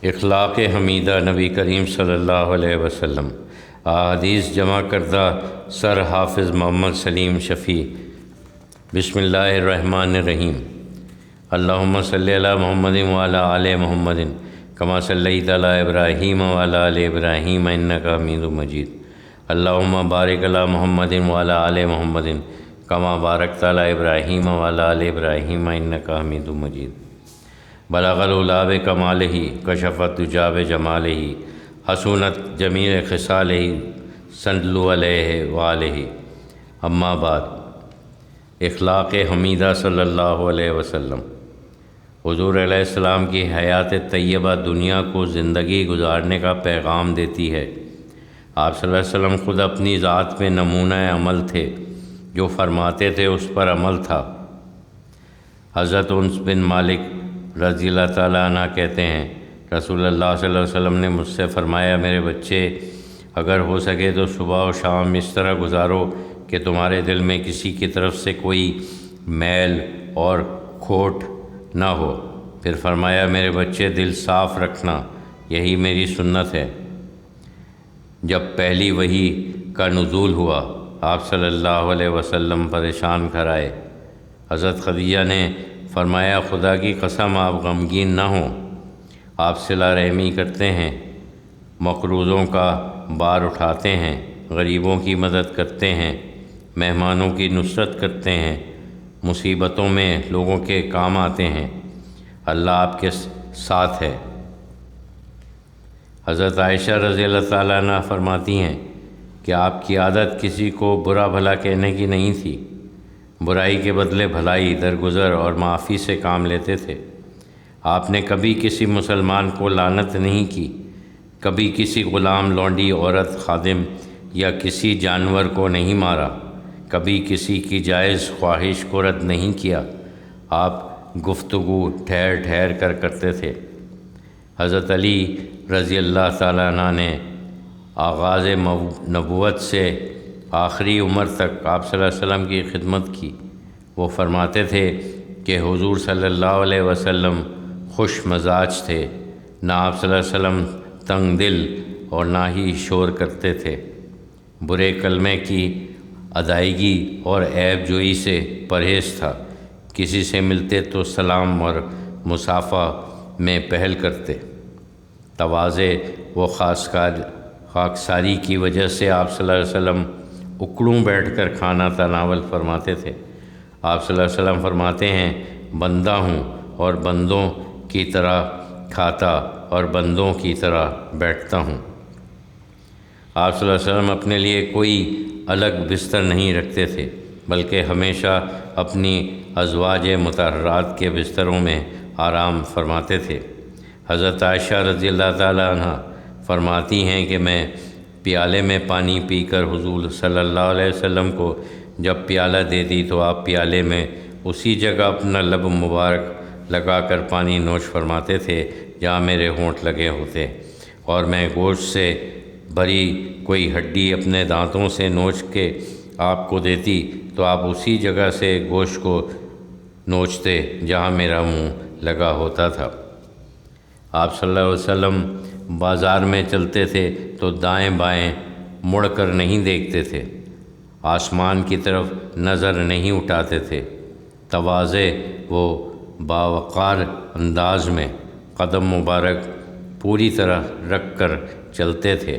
اخلاق حمیدہ نبی کریم صلی اللہ علیہ وسلم۔ احادیث جمع کردہ سر حافظ محمد سلیم شفیع۔ بسم اللہ الرحمن الرحیم۔ اللہم صلی علی محمد وعلی آل محمد کما صلیت علی ابراہیم وعلی آل ابراہیم انک حمید مجید۔ اللہم بارک علی محمد وعلی آل محمد کما بارکت علی ابراہیم وعلی آل ابراہیم انک حمید مجید۔ بلغ العلا بکمالہ کشفت الدجی بجمالہ حسنت جمیع خصالہ صلوا علیہ وآلہ۔ اما بعد، اخلاق حمیدہ صلی اللہ علیہ وسلم۔ حضور علیہ السلام کی حیات طیبہ دنیا کو زندگی گزارنے کا پیغام دیتی ہے۔ آپ صلی اللہ علیہ وسلم خود اپنی ذات میں نمونہ عمل تھے، جو فرماتے تھے اس پر عمل تھا۔ حضرت انس بن مالک رضی اللہ تعالیٰ عنہ کہتے ہیں، رسول اللہ صلی اللہ علیہ وسلم نے مجھ سے فرمایا، میرے بچے، اگر ہو سکے تو صبح و شام اس طرح گزارو کہ تمہارے دل میں کسی کی طرف سے کوئی میل اور کھوٹ نہ ہو۔ پھر فرمایا، میرے بچے، دل صاف رکھنا، یہی میری سنت ہے۔ جب پہلی وحی کا نزول ہوا، آپ صلی اللہ علیہ وسلم پریشان گھر آئے۔ حضرت خدیجہ نے فرمایا، خدا کی قسم آپ غمگین نہ ہوں، آپ صلہ رحمی کرتے ہیں، مقروضوں کا بار اٹھاتے ہیں، غریبوں کی مدد کرتے ہیں، مہمانوں کی نصرت کرتے ہیں، مصیبتوں میں لوگوں کے کام آتے ہیں، اللہ آپ کے ساتھ ہے۔ حضرت عائشہ رضی اللہ تعالیٰ عنہ فرماتی ہیں کہ آپ کی عادت کسی کو برا بھلا کہنے کی نہیں تھی، برائی کے بدلے بھلائی، درگزر اور معافی سے کام لیتے تھے۔ آپ نے کبھی کسی مسلمان کو لعنت نہیں کی، کبھی کسی غلام، لونڈی، عورت، خادم یا کسی جانور کو نہیں مارا، کبھی کسی کی جائز خواہش کو رد نہیں کیا۔ آپ گفتگو ٹھہر ٹھہر کر کرتے تھے۔ حضرت علی رضی اللہ تعالیٰ عنہ نے آغاز نبوت سے آخری عمر تک آپ صلی اللہ علیہ وسلم کی خدمت کی۔ وہ فرماتے تھے کہ حضور صلی اللہ علیہ وسلم خوش مزاج تھے، نہ آپ صلی اللہ علیہ وسلم تنگ دل اور نہ ہی شور کرتے تھے۔ برے کلمے کی ادائیگی اور عیب جوئی سے پرہیز تھا۔ کسی سے ملتے تو سلام اور مصافحہ میں پہل کرتے۔ تواضع و خاکساری کی وجہ سے آپ صلی اللہ علیہ وسلم اکڑوں بیٹھ کر کھانا تناول فرماتے تھے۔ آپ صلی اللہ علیہ وسلم فرماتے ہیں، بندہ ہوں اور بندوں کی طرح کھاتا اور بندوں کی طرح بیٹھتا ہوں۔ آپ صلی اللہ علیہ وسلم اپنے لیے کوئی الگ بستر نہیں رکھتے تھے، بلکہ ہمیشہ اپنی ازواج مطہرات کے بستروں میں آرام فرماتے تھے۔ حضرت عائشہ رضی اللہ تعالیٰ عنہ فرماتی ہیں کہ میں پیالے میں پانی پی کر حضور صلی اللہ علیہ وسلم کو جب پیالہ دیتی تو آپ پیالے میں اسی جگہ اپنا لب مبارک لگا کر پانی نوش فرماتے تھے جہاں میرے ہونٹ لگے ہوتے، اور میں گوشت سے بھری کوئی ہڈی اپنے دانتوں سے نوچ کے آپ کو دیتی تو آپ اسی جگہ سے گوشت کو نوچتے جہاں میرا منہ لگا ہوتا تھا۔ آپ صلی اللہ علیہ وسلم بازار میں چلتے تھے تو دائیں بائیں مڑ کر نہیں دیکھتے تھے، آسمان کی طرف نظر نہیں اٹھاتے تھے۔ تواضع و باوقار انداز میں قدم مبارک پوری طرح رکھ کر چلتے تھے۔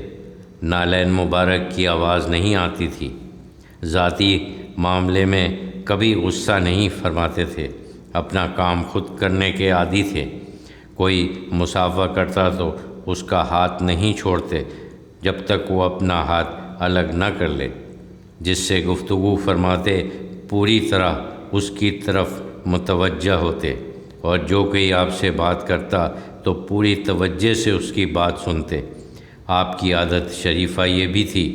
نالین مبارک کی آواز نہیں آتی تھی۔ ذاتی معاملے میں کبھی غصہ نہیں فرماتے تھے، اپنا کام خود کرنے کے عادی تھے۔ کوئی مصافحہ کرتا تو اس کا ہاتھ نہیں چھوڑتے جب تک وہ اپنا ہاتھ الگ نہ کر لے۔ جس سے گفتگو فرماتے پوری طرح اس کی طرف متوجہ ہوتے، اور جو کوئی آپ سے بات کرتا تو پوری توجہ سے اس کی بات سنتے۔ آپ کی عادت شریفہ یہ بھی تھی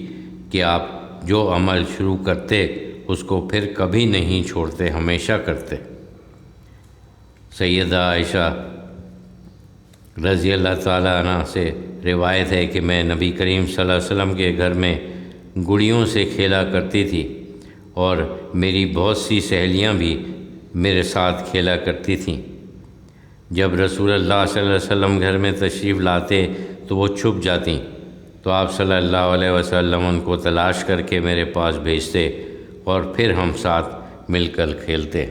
کہ آپ جو عمل شروع کرتے اس کو پھر کبھی نہیں چھوڑتے، ہمیشہ کرتے۔ سیدہ عائشہ رضی اللہ تعالیٰ عنہ سے روایت ہے کہ میں نبی کریم صلی اللہ علیہ وسلم کے گھر میں گڑیوں سے کھیلا کرتی تھی، اور میری بہت سی سہیلیاں بھی میرے ساتھ کھیلا کرتی تھیں۔ جب رسول اللہ صلی اللہ علیہ وسلم گھر میں تشریف لاتے تو وہ چھپ جاتیں، تو آپ صلی اللہ علیہ وسلم ان کو تلاش کر کے میرے پاس بھیجتے اور پھر ہم ساتھ مل کر کھیلتے۔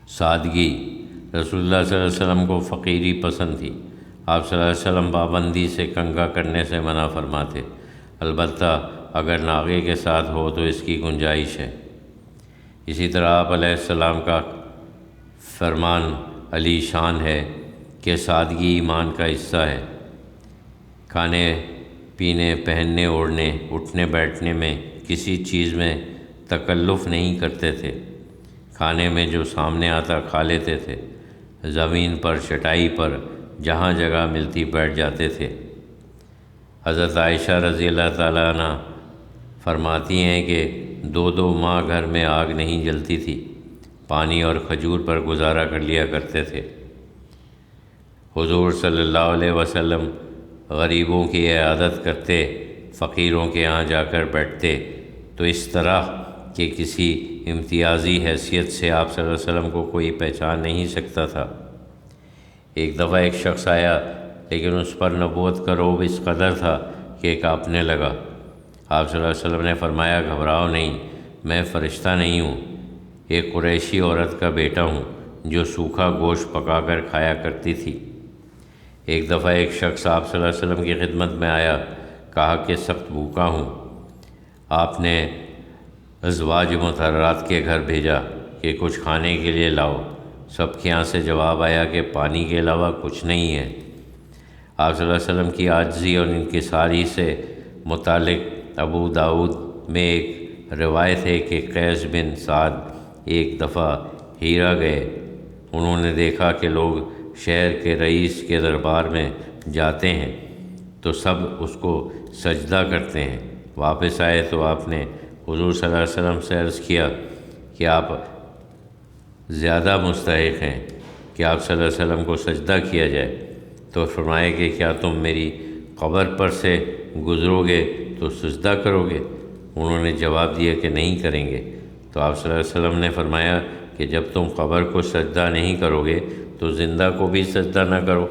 سادگی۔ رسول اللہ صلی اللہ علیہ وسلم کو فقیری پسند تھی۔ آپ صلی اللہ علیہ وسلم پابندی سے کنگھا کرنے سے منع فرماتے، البتہ اگر ناغے کے ساتھ ہو تو اس کی گنجائش ہے۔ اسی طرح آپ علیہ السلام کا فرمان علی شان ہے کہ سادگی ایمان کا حصہ ہے۔ کھانے پینے، پہننے اوڑھنے، اٹھنے بیٹھنے میں کسی چیز میں تکلف نہیں کرتے تھے۔ کھانے میں جو سامنے آتا کھا لیتے تھے، زمین پر، چٹائی پر، جہاں جگہ ملتی بیٹھ جاتے تھے۔ حضرت عائشہ رضی اللہ تعالیٰ عنہ فرماتی ہیں کہ 2 ماہ گھر میں آگ نہیں جلتی تھی، پانی اور کھجور پر گزارا کر لیا کرتے تھے۔ حضور صلی اللہ علیہ وسلم غریبوں کی عیادت کرتے، فقیروں کے ہاں جا کر بیٹھتے، تو اس طرح کہ کسی امتیازی حیثیت سے آپ صلی اللہ علیہ وسلم کو کوئی پہچان نہیں سکتا تھا۔ ایک دفعہ ایک شخص آیا، لیکن اس پر نبوت کا رعب اس قدر تھا کہ کانپنے لگا۔ آپ صلی اللہ علیہ وسلم نے فرمایا، گھبراؤ نہیں، میں فرشتہ نہیں ہوں، ایک قریشی عورت کا بیٹا ہوں جو سوکھا گوشت پکا کر کھایا کرتی تھی۔ ایک دفعہ ایک شخص آپ صلی اللہ علیہ وسلم کی خدمت میں آیا، کہا کہ سخت بھوکا ہوں۔ آپ نے ازواج مطہرات کے گھر بھیجا کہ کچھ کھانے کے لیے لاؤ۔ سب کے یہاں سے جواب آیا کہ پانی کے علاوہ کچھ نہیں ہے۔ آپ صلی اللہ علیہ وسلم کی عاجزی اور انکساری سے متعلق ابو داؤد میں ایک روایت ہے کہ قیس بن سعد ایک دفعہ ہیرا گئے۔ انہوں نے دیکھا کہ لوگ شہر کے رئیس کے دربار میں جاتے ہیں تو سب اس کو سجدہ کرتے ہیں۔ واپس آئے تو آپ نے حضور صلی اللہ علیہ وسلم سے عرض کیا کہ آپ زیادہ مستحق ہیں کہ آپ صلی اللہ علیہ وسلم کو سجدہ کیا جائے، تو فرمائے کہ کیا تم میری قبر پر سے گزرو گے تو سجدہ کرو گے؟ انہوں نے جواب دیا کہ نہیں کریں گے۔ تو آپ صلی اللہ علیہ وسلم نے فرمایا کہ جب تم قبر کو سجدہ نہیں کرو گے تو زندہ کو بھی سجدہ نہ کرو۔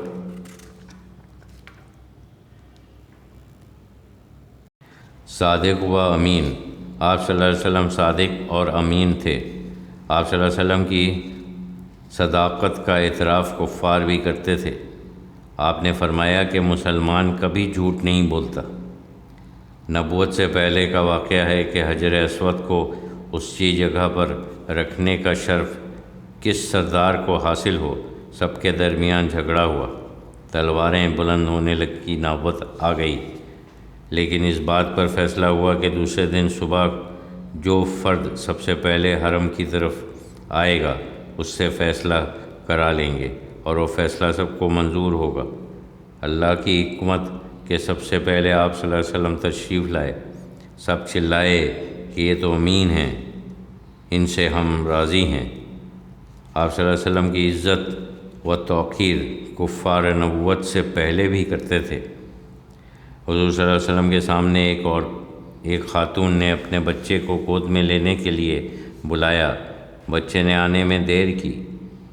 صادق و امین۔ آپ صلی اللہ علیہ وسلم صادق اور امین تھے۔ آپ صلی اللہ علیہ وسلم کی صداقت کا اعتراف کفار بھی کرتے تھے۔ آپ نے فرمایا کہ مسلمان کبھی جھوٹ نہیں بولتا۔ نبوت سے پہلے کا واقعہ ہے کہ حجر اسود کو اسی جگہ پر رکھنے کا شرف کس سردار کو حاصل ہو، سب کے درمیان جھگڑا ہوا، تلواریں بلند ہونے کی نوبت آ گئی، لیکن اس بات پر فیصلہ ہوا کہ دوسرے دن صبح جو فرد سب سے پہلے حرم کی طرف آئے گا اس سے فیصلہ کرا لیں گے اور وہ فیصلہ سب کو منظور ہوگا۔ اللہ کی حکمت کہ سب سے پہلے آپ صلی اللہ علیہ وسلم تشریف لائے۔ سب چلائے کہ یہ تو امین ہیں، ان سے ہم راضی ہیں۔ آپ صلی اللہ علیہ وسلم کی عزت و توقیر کفار نبوت سے پہلے بھی کرتے تھے۔ حضور صلی اللہ علیہ وسلم کے سامنے ایک خاتون نے اپنے بچے کو گود میں لینے کے لیے بلایا۔ بچے نے آنے میں دیر کی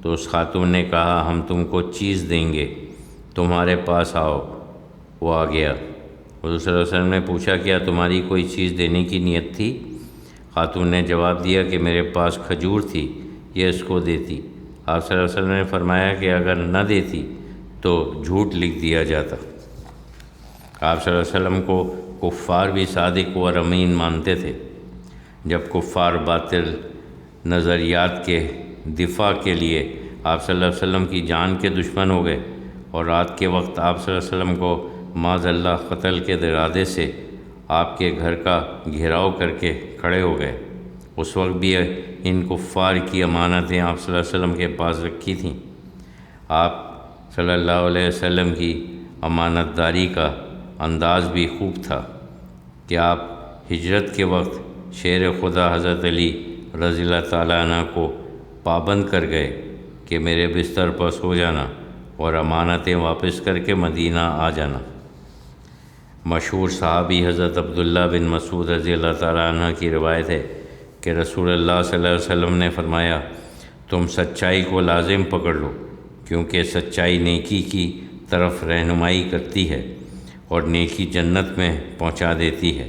تو اس خاتون نے کہا، ہم تم کو چیز دیں گے، تمہارے پاس آؤ۔ وہ آ گیا۔ حضور صلی اللہ علیہ وسلم نے پوچھا، کیا تمہاری کوئی چیز دینے کی نیت تھی؟ خاتون نے جواب دیا کہ میرے پاس کھجور تھی، یہ اس کو دیتی۔ آپ صلی اللہ علیہ وسلم نے فرمایا کہ اگر نہ دیتی تو جھوٹ لکھ دیا جاتا۔ آپ صلی اللہ علیہ وسلم کو کفار بھی صادق و امین مانتے تھے۔ جب کفار باطل نظریات کے دفاع کے لیے آپ صلی اللہ علیہ وسلم کی جان کے دشمن ہو گئے اور رات کے وقت آپ صلی اللہ علیہ وسلم کو معاذ اللہ قتل کے ارادے سے آپ کے گھر کا گھیراؤ کر کے کھڑے ہو گئے، اس وقت بھی ان کفار کی امانتیں آپ صلی اللہ علیہ وسلم کے پاس رکھی تھیں۔ آپ صلی اللہ علیہ وسلم کی امانت داری کا انداز بھی خوب تھا کہ آپ ہجرت کے وقت شیر خدا حضرت علی رضی اللہ تعالیٰ عنہ کو پابند کر گئے کہ میرے بستر پر سو جانا اور امانتیں واپس کر کے مدینہ آ جانا۔ مشہور صحابی حضرت عبداللہ بن مسعود رضی اللہ تعالیٰ عنہ کی روایت ہے کہ رسول اللہ صلی اللہ علیہ وسلم نے فرمایا، تم سچائی کو لازم پکڑ لو، کیونکہ سچائی نیکی کی طرف رہنمائی کرتی ہے اور نیکی جنت میں پہنچا دیتی ہے،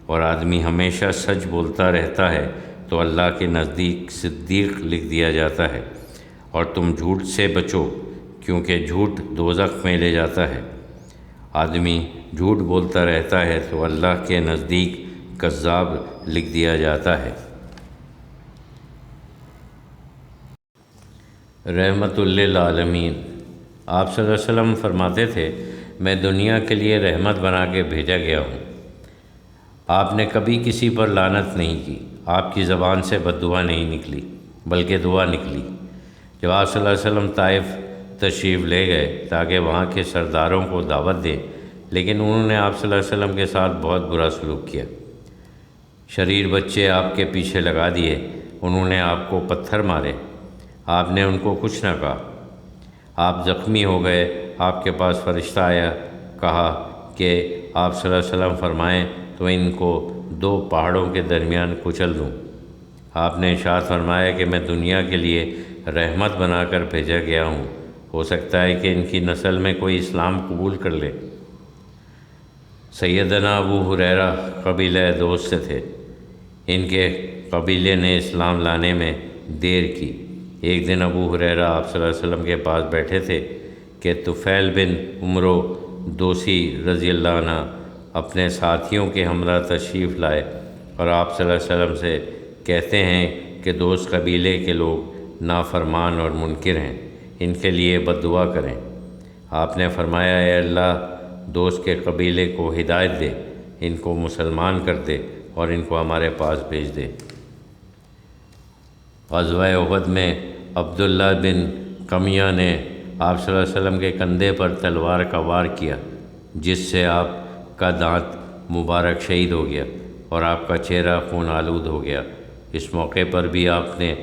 اور آدمی ہمیشہ سچ بولتا رہتا ہے تو اللہ کے نزدیک صدیق لکھ دیا جاتا ہے، اور تم جھوٹ سے بچو کیونکہ جھوٹ دوزخ میں لے جاتا ہے۔ آدمی جھوٹ بولتا رہتا ہے تو اللہ کے نزدیک کذاب لکھ دیا جاتا ہے۔ رحمت للعالمین۔ آپ صلی اللہ علیہ وسلم فرماتے تھے، میں دنیا کے لیے رحمت بنا کے بھیجا گیا ہوں۔ آپ نے کبھی کسی پر لعنت نہیں کی، آپ کی زبان سے بد دعا نہیں نکلی بلکہ دعا نکلی۔ جب آپ صلی اللہ علیہ وسلم طائف تشریف لے گئے تاکہ وہاں کے سرداروں کو دعوت دیں، لیکن انہوں نے آپ صلی اللہ علیہ وسلم کے ساتھ بہت برا سلوک کیا۔ شریر بچے آپ کے پیچھے لگا دیے، انہوں نے آپ کو پتھر مارے، آپ نے ان کو کچھ نہ کہا۔ آپ زخمی ہو گئے، آپ کے پاس فرشتہ آیا، کہا کہ آپ صلی اللہ علیہ وسلم فرمائیں تو ان کو 2 پہاڑوں کے درمیان کچل دوں۔ آپ نے ارشاد فرمایا کہ میں دنیا کے لیے رحمت بنا کر بھیجا گیا ہوں، ہو سکتا ہے کہ ان کی نسل میں کوئی اسلام قبول کر لے۔ سیدنا ابو ہریرہ قبیلہ دوس سے تھے، ان کے قبیلے نے اسلام لانے میں دیر کی۔ ایک دن ابو ہریرہ آپ صلی اللہ علیہ وسلم کے پاس بیٹھے تھے کہ طفیل بن عمرو دوسی رضی اللہ عنہ اپنے ساتھیوں کے ہمراہ تشریف لائے اور آپ صلی اللہ علیہ وسلم سے کہتے ہیں کہ دوست قبیلے کے لوگ نافرمان اور منکر ہیں، ان کے لیے بد دعا کریں۔ آپ نے فرمایا، اے اللہ، دوست کے قبیلے کو ہدایت دے، ان کو مسلمان کر دے اور ان کو ہمارے پاس بھیج دے۔ غزوہ احد میں عبداللہ بن قمیہ نے آپ صلی اللہ علیہ وسلم کے کندھے پر تلوار کا وار کیا، جس سے آپ کا دانت مبارک شہید ہو گیا اور آپ کا چہرہ خون آلود ہو گیا۔ اس موقع پر بھی آپ نے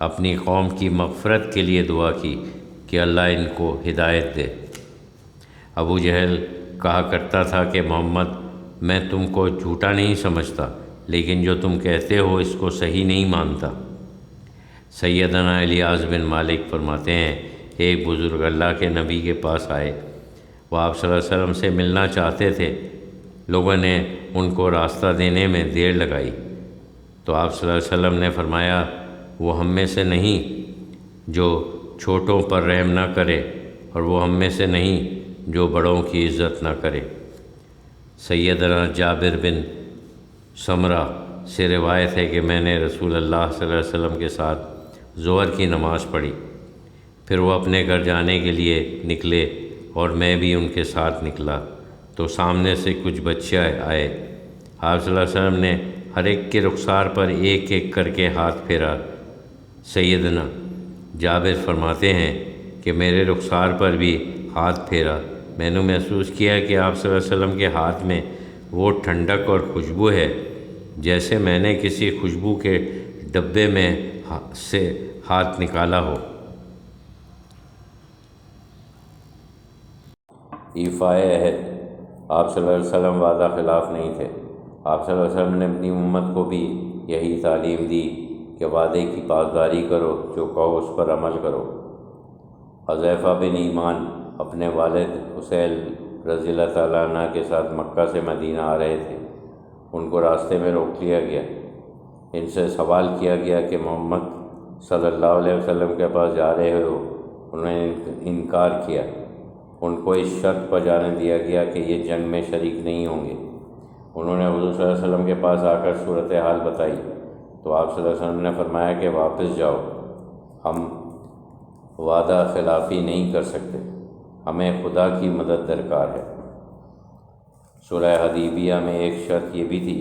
اپنی قوم کی مغفرت کے لیے دعا کی کہ اللہ ان کو ہدایت دے۔ ابو جہل کہا کرتا تھا کہ محمد، میں تم کو جھوٹا نہیں سمجھتا، لیکن جو تم کہتے ہو اس کو صحیح نہیں مانتا۔ سیدنا الیاس بن مالک فرماتے ہیں، ایک بزرگ اللہ کے نبی کے پاس آئے، وہ آپ صلی اللہ علیہ وسلم سے ملنا چاہتے تھے۔ لوگوں نے ان کو راستہ دینے میں دیر لگائی تو آپ صلی اللہ علیہ وسلم نے فرمایا، وہ ہم میں سے نہیں جو چھوٹوں پر رحم نہ کرے، اور وہ ہم میں سے نہیں جو بڑوں کی عزت نہ کرے۔ سیدنا جابر بن سمرہ سے روایت ہے کہ میں نے رسول اللہ صلی اللہ علیہ وسلم کے ساتھ ظہر کی نماز پڑھی، پھر وہ اپنے گھر جانے کے لیے نکلے اور میں بھی ان کے ساتھ نکلا تو سامنے سے کچھ بچے آئے۔ آپ صلی اللہ علیہ وسلم نے ہر ایک کے رخسار پر ایک ایک کر کے ہاتھ پھیرا۔ سیدنا جابر فرماتے ہیں کہ میرے رخسار پر بھی ہاتھ پھیرا، میں نے محسوس کیا کہ آپ صلی اللہ علیہ وسلم کے ہاتھ میں وہ ٹھنڈک اور خوشبو ہے جیسے میں نے کسی خوشبو کے ڈبے میں سے ہاتھ نکالا ہو۔ ایفائے عہد۔ آپ صلی اللہ علیہ وسلم وعدہ خلاف نہیں تھے۔ آپ صلی اللہ علیہ وسلم نے اپنی امت کو بھی یہی تعلیم دی کہ وعدے کی پاسداری کرو، جو کہو اس پر عمل کرو۔ حذیفہ بن ایمان اپنے والد حسیل رضی اللہ تعالیٰ عنہ کے ساتھ مکہ سے مدینہ آ رہے تھے۔ ان کو راستے میں روک لیا گیا، ان سے سوال کیا گیا کہ محمد صلی اللہ علیہ وسلم کے پاس جا رہے ہو؟ انہوں نے انکار کیا۔ ان کو اس شرط پر جانے دیا گیا کہ یہ جنگ میں شریک نہیں ہوں گے۔ انہوں نے حضور صلی اللہ علیہ وسلم کے پاس آ کر صورتحال بتائی تو آپ صلی اللہ علیہ وسلم نے فرمایا کہ واپس جاؤ، ہم وعدہ خلافی نہیں کر سکتے، ہمیں خدا کی مدد درکار ہے۔ صلح حدیبیہ میں ایک شرط یہ بھی تھی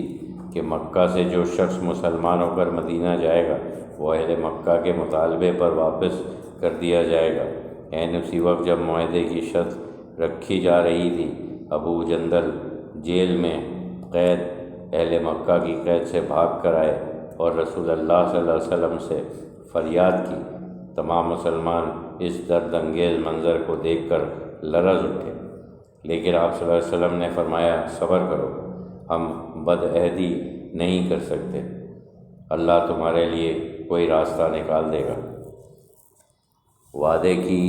کہ مکہ سے جو شخص مسلمان ہو کر مدینہ جائے گا وہ اہل مکہ کے مطالبے پر واپس کر دیا جائے گا۔ اسی وقت جب معاہدے کی شرط رکھی جا رہی تھی، ابو جندل جیل میں قید اہل مکہ کی قید سے بھاگ کر آئے اور رسول اللہ صلی اللہ علیہ وسلم سے فریاد کی۔ تمام مسلمان اس درد انگیز منظر کو دیکھ کر لرز اٹھے، لیکن آپ صلی اللہ علیہ وسلم نے فرمایا، صبر کرو، ہم بد عہدی نہیں کر سکتے، اللہ تمہارے لیے کوئی راستہ نکال دے گا۔ وعدے کی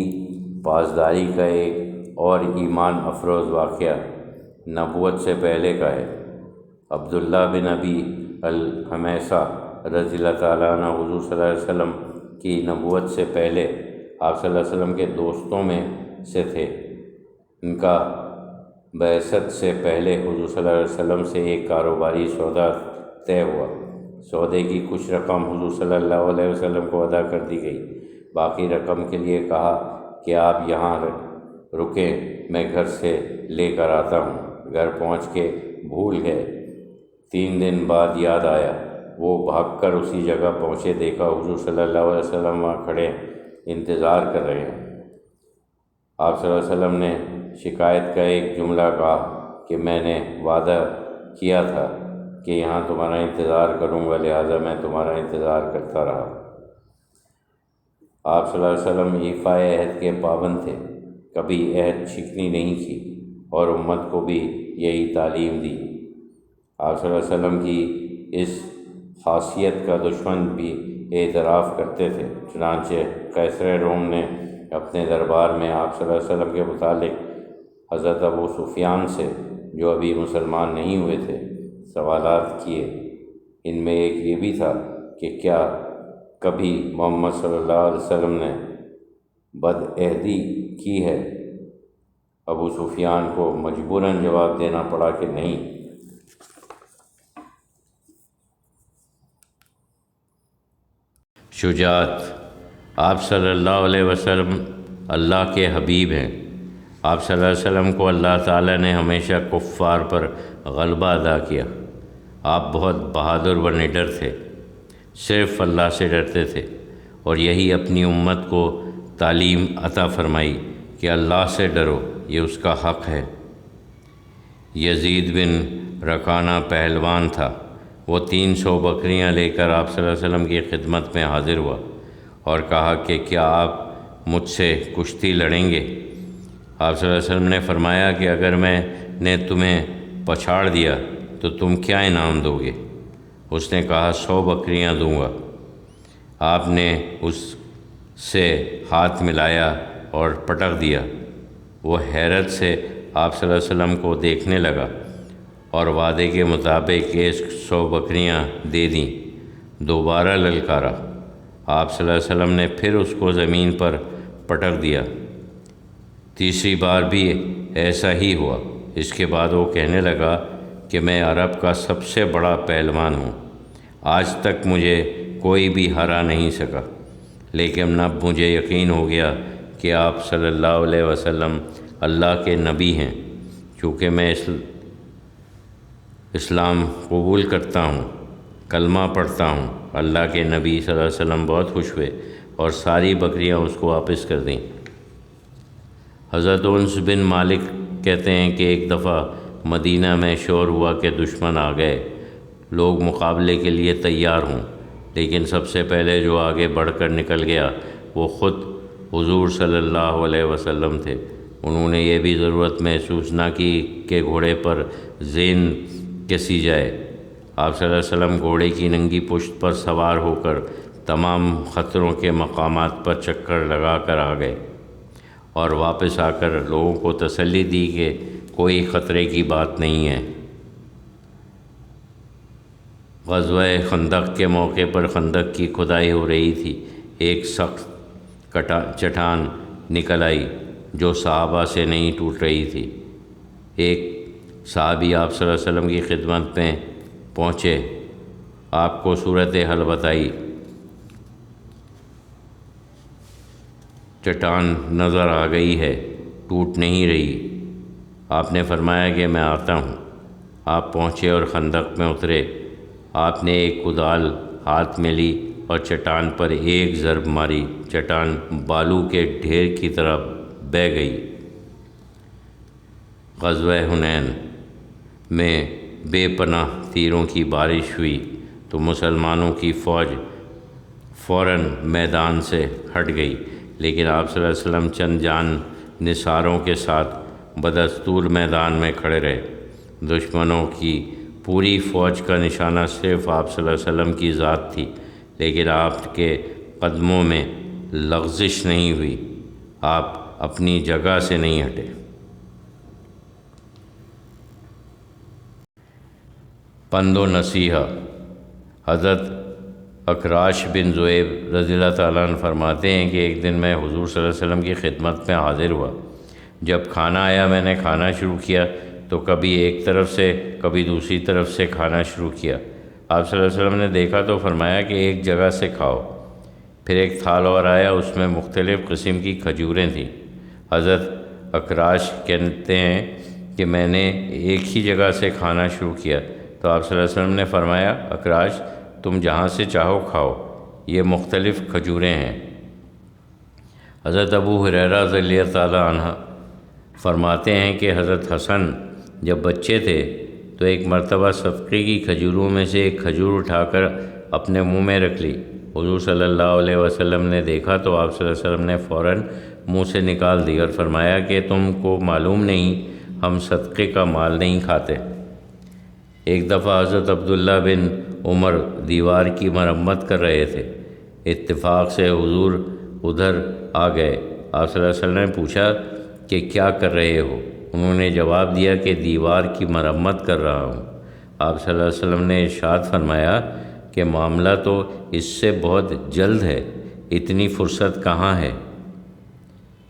پاسداری کا ایک اور ایمان افروز واقعہ نبوت سے پہلے کا ہے۔ عبداللہ بن ابی الحمیسہ رضی اللہ تعالیٰ عنہ حضور صلی اللہ علیہ وسلم کی نبوت سے پہلے آپ صلی اللہ علیہ وسلم کے دوستوں میں سے تھے۔ ان کا بعثت سے پہلے حضور صلی اللہ علیہ وسلم سے ایک کاروباری سودا طے ہوا۔ سودے کی کچھ رقم حضور صلی اللہ علیہ وسلم کو ادا کر دی گئی، باقی رقم کے لیے کہا کہ آپ یہاں رکیں، میں گھر سے لے کر آتا ہوں۔ گھر پہنچ کے بھول گئے۔ 3 دن بعد یاد آیا، وہ بھاگ کر اسی جگہ پہنچے، دیکھا حضور صلی اللہ علیہ وسلم وہاں کھڑے انتظار کر رہے ہیں۔ آپ صلی اللہ علیہ وسلم نے شکایت کا ایک جملہ کہا کہ میں نے وعدہ کیا تھا کہ یہاں تمہارا انتظار کروں گا، لہٰذا میں تمہارا انتظار کرتا رہا۔ آپ صلی اللہ علیہ وسلم ایفائے عہد کے پابند تھے، کبھی عہد شکنی نہیں کی اور امت کو بھی یہی تعلیم دی۔ آپ صلی اللہ علیہ وسلم کی اس خاصیت کا دشمن بھی اعتراف کرتے تھے، چنانچہ قیصر روم نے اپنے دربار میں آپ صلی اللہ علیہ وسلم کے متعلق حضرت ابو سفیان سے، جو ابھی مسلمان نہیں ہوئے تھے، سوالات کیے۔ ان میں ایک یہ بھی تھا کہ کیا کبھی محمد صلی اللہ علیہ وسلم نے بدعہدی کی ہے؟ ابو سفیان کو مجبوراً جواب دینا پڑا کہ نہیں۔ شجاعت۔ آپ صلی اللہ علیہ وسلم اللہ کے حبیب ہیں۔ آپ صلی اللہ علیہ وسلم کو اللہ تعالیٰ نے ہمیشہ کفار پر غلبہ عطا کیا۔ آپ بہت بہادر و نڈر تھے، صرف اللہ سے ڈرتے تھے، اور یہی اپنی امت کو تعلیم عطا فرمائی کہ اللہ سے ڈرو، یہ اس کا حق ہے۔ یزید بن رکانہ پہلوان تھا، وہ 300 بکریاں لے کر آپ صلی اللہ علیہ وسلم کی خدمت میں حاضر ہوا اور کہا کہ کیا آپ مجھ سے کشتی لڑیں گے؟ آپ صلی اللہ علیہ وسلم نے فرمایا کہ اگر میں نے تمہیں پچھاڑ دیا تو تم کیا انعام دو گے؟ اس نے کہا 100 بکریاں دوں گا۔ آپ نے اس سے ہاتھ ملایا اور پٹک دیا۔ وہ حیرت سے آپ صلی اللہ علیہ وسلم کو دیکھنے لگا اور وعدے کے مطابق 100 بکریاں دے دیں۔ دوبارہ للکارا۔ آپ صلی اللہ علیہ وسلم نے پھر اس کو زمین پر پٹک دیا۔ تیسری بار بھی ایسا ہی ہوا۔ اس کے بعد وہ کہنے لگا کہ میں عرب کا سب سے بڑا پہلوان ہوں، آج تک مجھے کوئی بھی ہرا نہیں سکا، لیکن اب مجھے یقین ہو گیا کہ آپ صلی اللہ علیہ وسلم اللہ کے نبی ہیں۔ چونکہ میں اسلام قبول کرتا ہوں، کلمہ پڑھتا ہوں، اللہ کے نبی صلی اللہ علیہ وسلم بہت خوش ہوئے اور ساری بکریاں اس کو واپس کر دیں۔ حضرت انس بن مالک کہتے ہیں کہ ایک دفعہ مدینہ میں شور ہوا کہ دشمن آ گئے، لوگ مقابلے کے لیے تیار ہوں، لیکن سب سے پہلے جو آگے بڑھ کر نکل گیا وہ خود حضور صلی اللہ علیہ وسلم تھے۔ انہوں نے یہ بھی ضرورت محسوس نہ کی کہ گھوڑے پر زین کسی جائے۔ آپ صلی اللہ علیہ وسلم گھوڑے کی ننگی پشت پر سوار ہو کر تمام خطروں کے مقامات پر چکر لگا کر آ گئے اور واپس آ کر لوگوں کو تسلی دی کہ کوئی خطرے کی بات نہیں ہے۔ غزوہ خندق کے موقع پر خندق کی کھدائی ہو رہی تھی۔ ایک سخت چٹان نکل آئی جو صحابہ سے نہیں ٹوٹ رہی تھی۔ ایک صحابی آپ صلی اللہ علیہ وسلم کی خدمت میں پہنچے، آپ کو صورتحال بتائی۔ چٹان نظر آ گئی ہے، ٹوٹ نہیں رہی۔ آپ نے فرمایا کہ میں آتا ہوں۔ آپ پہنچے اور خندق میں اترے۔ آپ نے ایک کدال ہاتھ میں لی اور چٹان پر ایک ضرب ماری، چٹان بالو کے ڈھیر کی طرح بہہ گئی۔ غزوہ حنین میں بے پناہ تیروں کی بارش ہوئی تو مسلمانوں کی فوج فوراً میدان سے ہٹ گئی، لیکن آپ صلی اللہ علیہ وسلم چند جان نثاروں کے ساتھ بدستور میدان میں کھڑے رہے۔ دشمنوں کی پوری فوج کا نشانہ صرف آپ صلی اللہ علیہ وسلم کی ذات تھی، لیکن آپ کے قدموں میں لغزش نہیں ہوئی، آپ اپنی جگہ سے نہیں ہٹے۔ پند و نصیحت۔ حضرت اکراش بن ذؤیب رضی اللہ تعالیٰ عنہ فرماتے ہیں کہ ایک دن میں حضور صلی اللہ علیہ وسلم کی خدمت میں حاضر ہوا۔ جب کھانا آیا میں نے کھانا شروع کیا تو کبھی ایک طرف سے کبھی دوسری طرف سے کھانا شروع کیا۔ آپ صلی اللہ علیہ وسلم نے دیکھا تو فرمایا کہ ایک جگہ سے کھاؤ۔ پھر ایک تھال اور آیا، اس میں مختلف قسم کی کھجوریں تھیں۔ حضرت اکراش کہتے ہیں کہ میں نے ایک ہی جگہ سے کھانا شروع کیا تو آپ صلی اللہ علیہ وسلم نے فرمایا، اکراش تم جہاں سے چاہو کھاؤ، یہ مختلف کھجوریں ہیں۔ حضرت ابو ہریرہ رضی اللہ تعالیٰ عنہ فرماتے ہیں کہ حضرت حسن جب بچے تھے تو ایک مرتبہ صدقے کی کھجوروں میں سے ایک کھجور اٹھا کر اپنے منہ میں رکھ لی۔ حضور صلی اللہ علیہ وسلم نے دیکھا تو آپ صلی اللہ علیہ وسلم نے فوراً منہ سے نکال دی اور فرمایا کہ تم کو معلوم نہیں ہم صدقے کا مال نہیں کھاتے۔ ایک دفعہ حضرت عبداللہ بن عمر دیوار کی مرمت کر رہے تھے، اتفاق سے حضور ادھر آ گئے۔ آپ صلی اللہ علیہ وسلم نے پوچھا کہ کیا کر رہے ہو؟ انہوں نے جواب دیا کہ دیوار کی مرمت کر رہا ہوں۔ آپ صلی اللہ علیہ وسلم نے ارشاد فرمایا کہ معاملہ تو اس سے بہت جلد ہے، اتنی فرصت کہاں ہے؟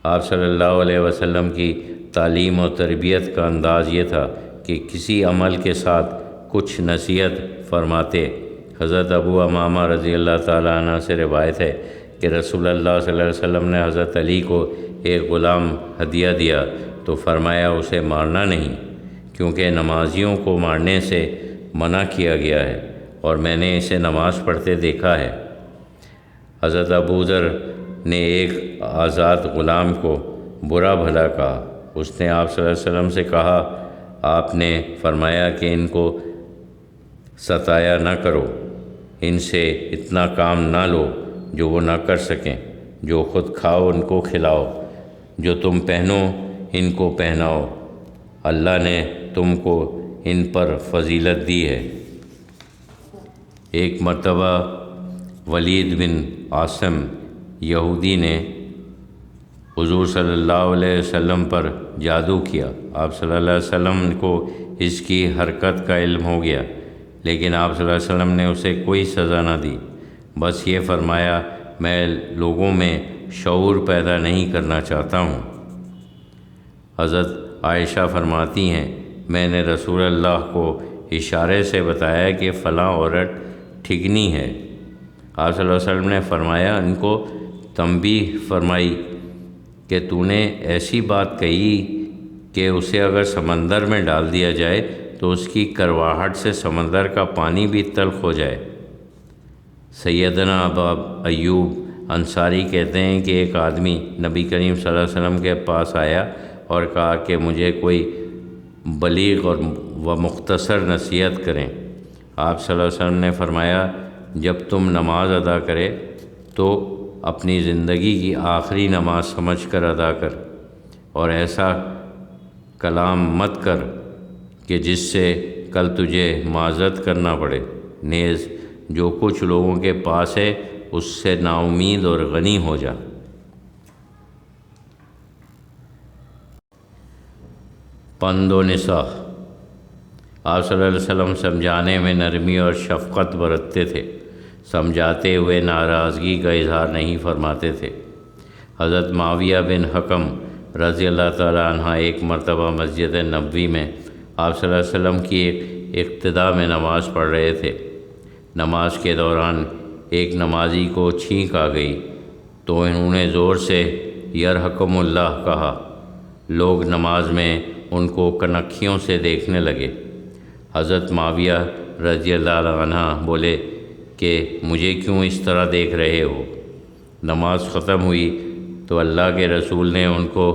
آپ صلی اللہ علیہ وسلم کی تعلیم و تربیت کا انداز یہ تھا کہ کسی عمل کے ساتھ کچھ نصیحت فرماتے۔ حضرت ابو امامہ رضی اللہ تعالیٰ عنہ سے روایت ہے کہ رسول اللہ صلی اللہ علیہ وسلم نے حضرت علی کو ایک غلام ہدیہ دیا تو فرمایا اسے مارنا نہیں، کیونکہ نمازیوں کو مارنے سے منع کیا گیا ہے اور میں نے اسے نماز پڑھتے دیکھا ہے۔ حضرت ابو ذر نے ایک آزاد غلام کو برا بھلا کہا۔ اس نے آپ صلی اللہ علیہ وسلم سے کہا، آپ نے فرمایا کہ ان کو ستایا نہ کرو، ان سے اتنا کام نہ لو جو وہ نہ کر سکیں، جو خود کھاؤ ان کو کھلاؤ، جو تم پہنو ان کو پہناؤ، اللہ نے تم کو ان پر فضیلت دی ہے۔ ایک مرتبہ ولید بن عاصم یہودی نے حضور صلی اللہ علیہ وسلم پر جادو کیا۔ آپ صلی اللہ علیہ وسلم کو اس کی حرکت کا علم ہو گیا، لیکن آپ صلی اللہ علیہ وسلم نے اسے کوئی سزا نہ دی، بس یہ فرمایا میں لوگوں میں شعور پیدا نہیں کرنا چاہتا ہوں۔ حضرت عائشہ فرماتی ہیں میں نے رسول اللہ کو اشارے سے بتایا کہ فلاں عورت ٹھگنی ہے۔ آپ صلی اللہ علیہ وسلم نے فرمایا ان کو تنبیہ فرمائی کہ تو نے ایسی بات کہی کہ اسے اگر سمندر میں ڈال دیا جائے تو اس کی کرواہٹ سے سمندر کا پانی بھی تلخ ہو جائے۔ سیدنا ابا ایوب انصاری کہتے ہیں کہ ایک آدمی نبی کریم صلی اللہ علیہ وسلم کے پاس آیا اور کہا کہ مجھے کوئی بلیغ و مختصر نصیحت کریں۔ آپ صلی اللہ علیہ وسلم نے فرمایا جب تم نماز ادا کرے تو اپنی زندگی کی آخری نماز سمجھ کر ادا کر، اور ایسا کلام مت کر کہ جس سے کل تجھے معذرت کرنا پڑے، نیز جو کچھ لوگوں کے پاس ہے اس سے نا امید اور غنی ہو جا۔ پند و نصاح۔ آپ صلی اللہ علیہ وسلم سمجھانے میں نرمی اور شفقت برتتے تھے، سمجھاتے ہوئے ناراضگی کا اظہار نہیں فرماتے تھے۔ حضرت معاویہ بن حکم رضی اللہ تعالیٰ عنہ ایک مرتبہ مسجد نبوی میں آپ صلی اللہ علیہ وسلم کی ایک ابتدا میں نماز پڑھ رہے تھے۔ نماز کے دوران ایک نمازی کو چھینک آ گئی تو انہوں نے زور سے یرحکم اللہ کہا۔ لوگ نماز میں ان کو کنکھیوں سے دیکھنے لگے۔ حضرت معاویہ رضی اللہ عنہ بولے کہ مجھے کیوں اس طرح دیکھ رہے ہو؟ نماز ختم ہوئی تو اللہ کے رسول نے ان کو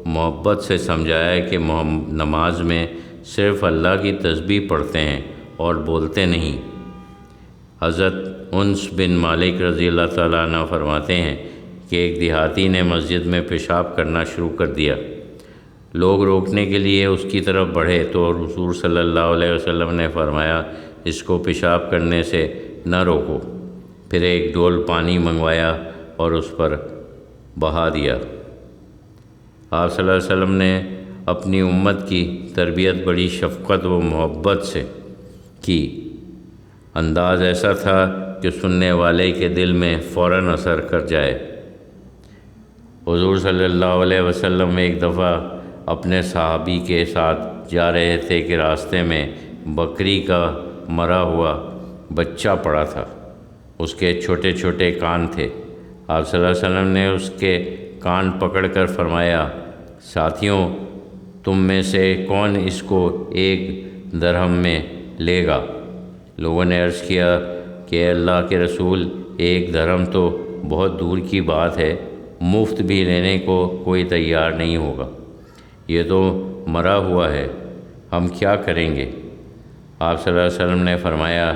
محبت سے سمجھایا کہ نماز میں صرف اللہ کی تسبیح پڑھتے ہیں اور بولتے نہیں۔ حضرت انس بن مالک رضی اللہ تعالیٰ عنہ فرماتے ہیں کہ ایک دیہاتی نے مسجد میں پیشاب کرنا شروع کر دیا۔ لوگ روکنے کے لیے اس کی طرف بڑھے تو حضور صلی اللہ علیہ وسلم نے فرمایا اس کو پیشاب کرنے سے نہ روکو۔ پھر ایک ڈول پانی منگوایا اور اس پر بہا دیا۔ آپ صلی اللہ علیہ وسلم نے اپنی امت کی تربیت بڑی شفقت و محبت سے کی۔ انداز ایسا تھا کہ سننے والے کے دل میں فوراً اثر کر جائے۔ حضور صلی اللہ علیہ وسلم ایک دفعہ اپنے صحابی کے ساتھ جا رہے تھے کہ راستے میں بکری کا مرا ہوا بچہ پڑا تھا، اس کے چھوٹے چھوٹے کان تھے۔ آپ صلی اللہ علیہ وسلم نے اس کے کان پکڑ کر فرمایا، ساتھیوں، تم میں سے کون اس کو 1 درہم میں لے گا؟ لوگوں نے عرض کیا کہ اے اللہ کے رسول، 1 درہم تو بہت دور کی بات ہے، مفت بھی لینے کو کوئی تیار نہیں ہوگا، یہ تو مرا ہوا ہے، ہم کیا کریں گے؟ آپ صلی اللہ علیہ وسلم نے فرمایا،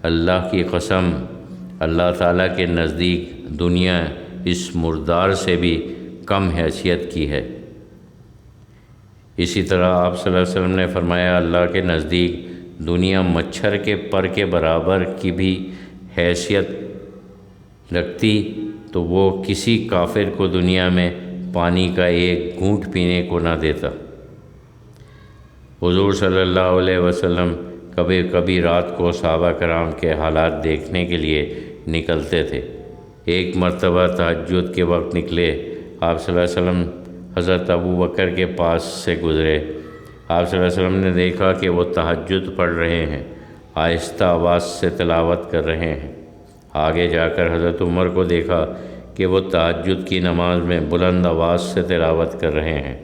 اللہ کی قسم، اللہ تعالیٰ کے نزدیک دنیا اس مردار سے بھی کم حیثیت کی ہے۔ اسی طرح آپ صلی اللہ علیہ وسلم نے فرمایا، اللہ کے نزدیک دنیا مچھر کے پر کے برابر کی بھی حیثیت رکھتی تو وہ کسی کافر کو دنیا میں پانی کا 1 گھونٹ پینے کو نہ دیتا۔ حضور صلی اللہ علیہ وسلم کبھی کبھی رات کو صحابہ کرام کے حالات دیکھنے کے لیے نکلتے تھے۔ ایک مرتبہ تہجد کے وقت نکلے، آپ صلی اللہ علیہ وسلم حضرت ابو بکر کے پاس سے گزرے۔ آپ صلی اللہ علیہ وسلم نے دیکھا کہ وہ تہجد پڑھ رہے ہیں، آہستہ آواز سے تلاوت کر رہے ہیں۔ آگے جا کر حضرت عمر کو دیکھا کہ وہ تہجد کی نماز میں بلند آواز سے تلاوت کر رہے ہیں۔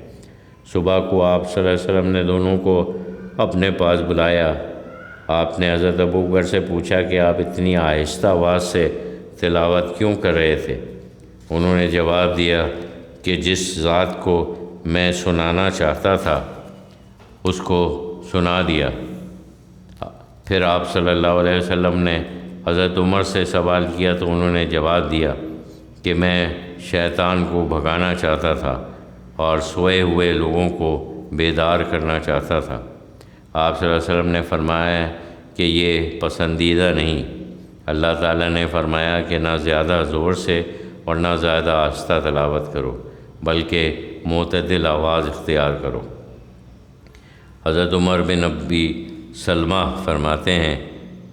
صبح کو آپ صلی اللہ علیہ وسلم نے دونوں کو اپنے پاس بلایا۔ آپ نے حضرت ابو بکر سے پوچھا کہ آپ اتنی آہستہ آواز سے تلاوت کیوں کر رہے تھے؟ انہوں نے جواب دیا کہ جس ذات کو میں سنانا چاہتا تھا اس کو سنا دیا۔ پھر آپ صلی اللہ علیہ وسلم نے حضرت عمر سے سوال کیا تو انہوں نے جواب دیا کہ میں شیطان کو بھگانا چاہتا تھا اور سوئے ہوئے لوگوں کو بیدار کرنا چاہتا تھا۔ آپ صلی اللہ علیہ وسلم نے فرمایا کہ یہ پسندیدہ نہیں۔ اللہ تعالیٰ نے فرمایا کہ نہ زیادہ زور سے اور نہ زیادہ آہستہ تلاوت کرو، بلکہ معتدل آواز اختیار کرو۔ حضرت عمر بن ابی سلمہ فرماتے ہیں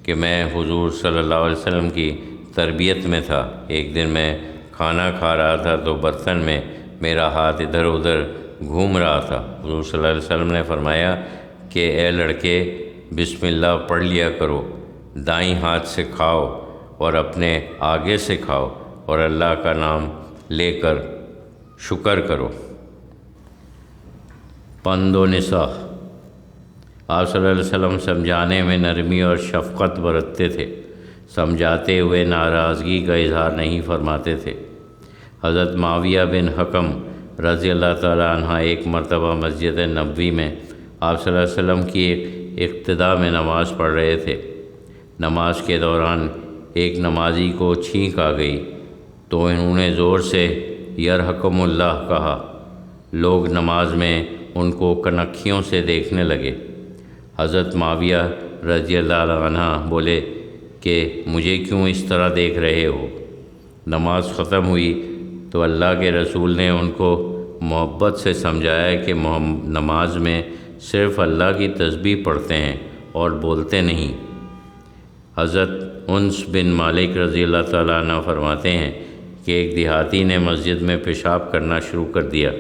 کہ میں حضور صلی اللہ علیہ وسلم کی تربیت میں تھا۔ ایک دن میں کھانا کھا رہا تھا تو برتن میں میرا ہاتھ ادھر ادھر گھوم رہا تھا۔ حضور صلی اللہ علیہ وسلم نے فرمایا کہ اے لڑکے، بسم اللہ پڑھ لیا کرو، دائیں ہاتھ سے کھاؤ اور اپنے آگے سے کھاؤ اور اللہ کا نام لے کر شکر کرو۔ پند و نصح۔ آپ صلی اللہ علیہ وسلم سمجھانے میں نرمی اور شفقت برتتے تھے، سمجھاتے ہوئے ناراضگی کا اظہار نہیں فرماتے تھے۔ حضرت معاویہ بن حکم رضی اللہ تعالیٰ عنہ ایک مرتبہ مسجد نبوی میں آپ صلی اللہ علیہ وسلم کی اقتداء میں نماز پڑھ رہے تھے۔ نماز کے دوران ایک نمازی کو چھینک آ گئی تو انہوں نے زور سے یرحکم اللہ کہا۔ لوگ نماز میں ان کو کنکھیوں سے دیکھنے لگے۔ حضرت معاویہ رضی اللہ عنہ بولے کہ مجھے کیوں اس طرح دیکھ رہے ہو؟ نماز ختم ہوئی تو اللہ کے رسول نے ان کو محبت سے سمجھایا کہ نماز میں صرف اللہ کی تسبیح پڑھتے ہیں اور بولتے نہیں۔ حضرت انس بن مالک رضی اللہ تعالیٰ عنہ فرماتے ہیں کہ ایک دیہاتی نے مسجد میں پیشاب کرنا شروع کر دیا۔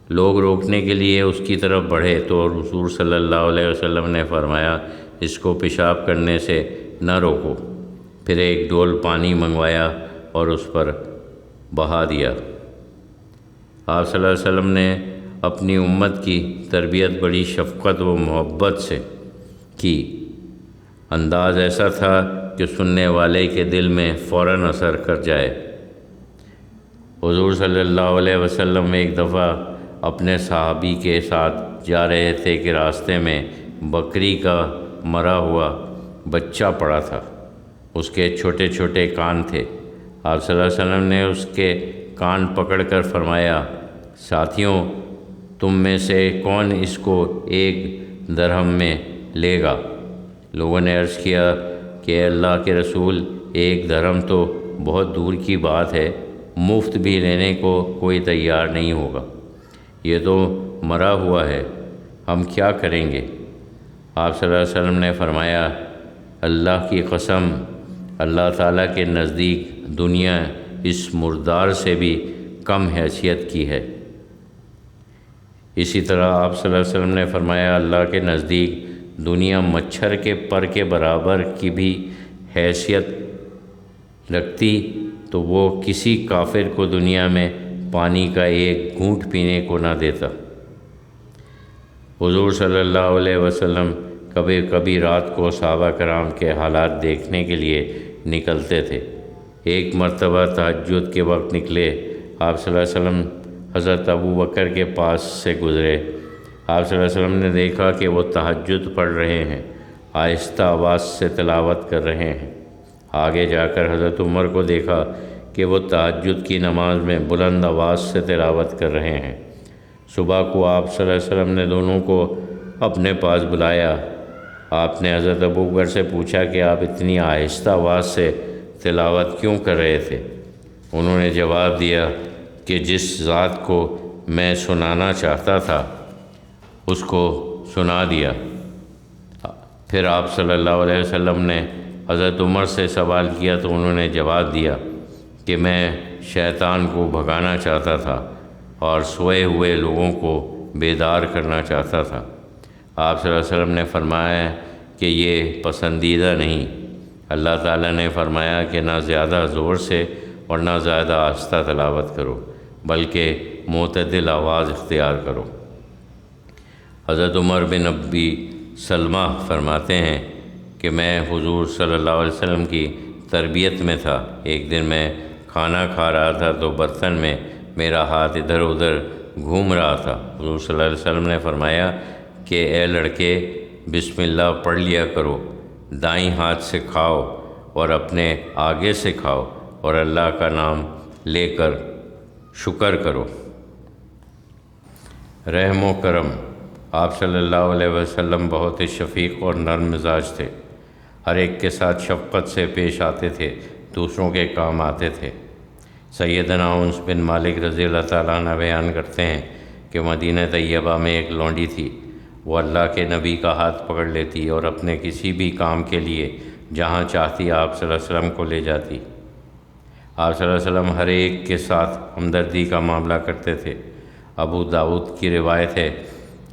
لوگ روکنے کے لیے اس کی طرف بڑھے تو حضور صلی اللہ علیہ وسلم نے فرمایا، اس کو پیشاب کرنے سے نہ روکو۔ پھر ایک ڈول پانی منگوایا اور اس پر بہا دیا۔ آپ صلی اللہ علیہ وسلم نے اپنی امت کی تربیت بڑی شفقت و محبت سے کی۔ انداز ایسا تھا کہ سننے والے کے دل میں فوراً اثر کر جائے۔ حضور صلی اللہ علیہ وسلم ایک دفعہ اپنے صحابی کے ساتھ جا رہے تھے کہ راستے میں بکری کا مرا ہوا بچہ پڑا تھا، اس کے چھوٹے چھوٹے کان تھے۔ آپ صلی اللہ علیہ وسلم نے اس کے کان پکڑ کر فرمایا، ساتھیوں، تم میں سے کون اس کو 1 درہم میں لے گا؟ لوگوں نے عرض کیا کہ اے اللہ کے رسول، 1 درہم تو بہت دور کی بات ہے، مفت بھی لینے کو کوئی تیار نہیں ہوگا۔ یہ تو مرا ہوا ہے، ہم کیا کریں گے؟ آپ صلی اللہ علیہ وسلم نے فرمایا، اللہ کی قسم، اللہ تعالیٰ کے نزدیک دنیا اس مردار سے بھی کم حیثیت کی ہے۔ اسی طرح آپ صلی اللہ علیہ وسلم نے فرمایا، اللہ کے نزدیک دنیا مچھر کے پر کے برابر کی بھی حیثیت رکھتی تو وہ کسی کافر کو دنیا میں پانی کا ایک گھونٹ پینے کو نہ دیتا۔ حضور صلی اللہ علیہ وسلم کبھی کبھی رات کو صحابہ کرام کے حالات دیکھنے کے لیے نکلتے تھے۔ ایک مرتبہ تہجد کے وقت نکلے، آپ صلی اللہ علیہ وسلم حضرت ابو بکر کے پاس سے گزرے۔ آپ صلی اللہ علیہ وسلم نے دیکھا کہ وہ تہجد پڑھ رہے ہیں، آہستہ آواز سے تلاوت کر رہے ہیں۔ آگے جا کر حضرت عمر کو دیکھا کہ وہ تہجد کی نماز میں بلند آواز سے تلاوت کر رہے ہیں۔ صبح کو آپ صلی اللہ علیہ وسلم نے دونوں کو اپنے پاس بلایا۔ آپ نے حضرت ابو بکر سے پوچھا کہ آپ اتنی آہستہ آواز سے تلاوت کیوں کر رہے تھے؟ انہوں نے جواب دیا کہ جس ذات کو میں سنانا چاہتا تھا اس کو سنا دیا۔ پھر آپ صلی اللہ علیہ وسلم نے حضرت عمر سے سوال کیا تو انہوں نے جواب دیا کہ میں شیطان کو بھگانا چاہتا تھا اور سوئے ہوئے لوگوں کو بیدار کرنا چاہتا تھا۔ آپ صلی اللہ علیہ وسلم نے فرمایا کہ یہ پسندیدہ نہیں۔ اللہ تعالیٰ نے فرمایا کہ نہ زیادہ زور سے اور نہ زیادہ آہستہ تلاوت کرو، بلکہ معتدل آواز اختیار کرو۔ حضرت عمر بن ابی سلمہ فرماتے ہیں کہ میں حضور صلی اللہ علیہ وسلم کی تربیت میں تھا۔ ایک دن میں کھانا کھا رہا تھا تو برتن میں میرا ہاتھ ادھر ادھر گھوم رہا تھا۔ حضور صلی اللہ علیہ وسلم نے فرمایا کہ اے لڑکے، بسم اللہ پڑھ لیا کرو، دائیں ہاتھ سے کھاؤ اور اپنے آگے سے کھاؤ اور اللہ کا نام لے کر شکر کرو۔ رحم و کرم۔ آپ صلی اللہ علیہ وسلم بہت ہی شفیق اور نرم مزاج تھے، ہر ایک کے ساتھ شفقت سے پیش آتے تھے، دوسروں کے کام آتے تھے۔ سیدنا انس بن مالک رضی اللہ تعالیٰ عنہ بیان کرتے ہیں کہ مدینہ طیبہ میں ایک لونڈی تھی، وہ اللہ کے نبی کا ہاتھ پکڑ لیتی اور اپنے کسی بھی کام کے لیے جہاں چاہتی آپ صلی اللہ علیہ وسلم کو لے جاتی۔ آپ صلی اللہ علیہ وسلم ہر ایک کے ساتھ ہمدردی کا معاملہ کرتے تھے۔ ابو داؤد کی روایت ہے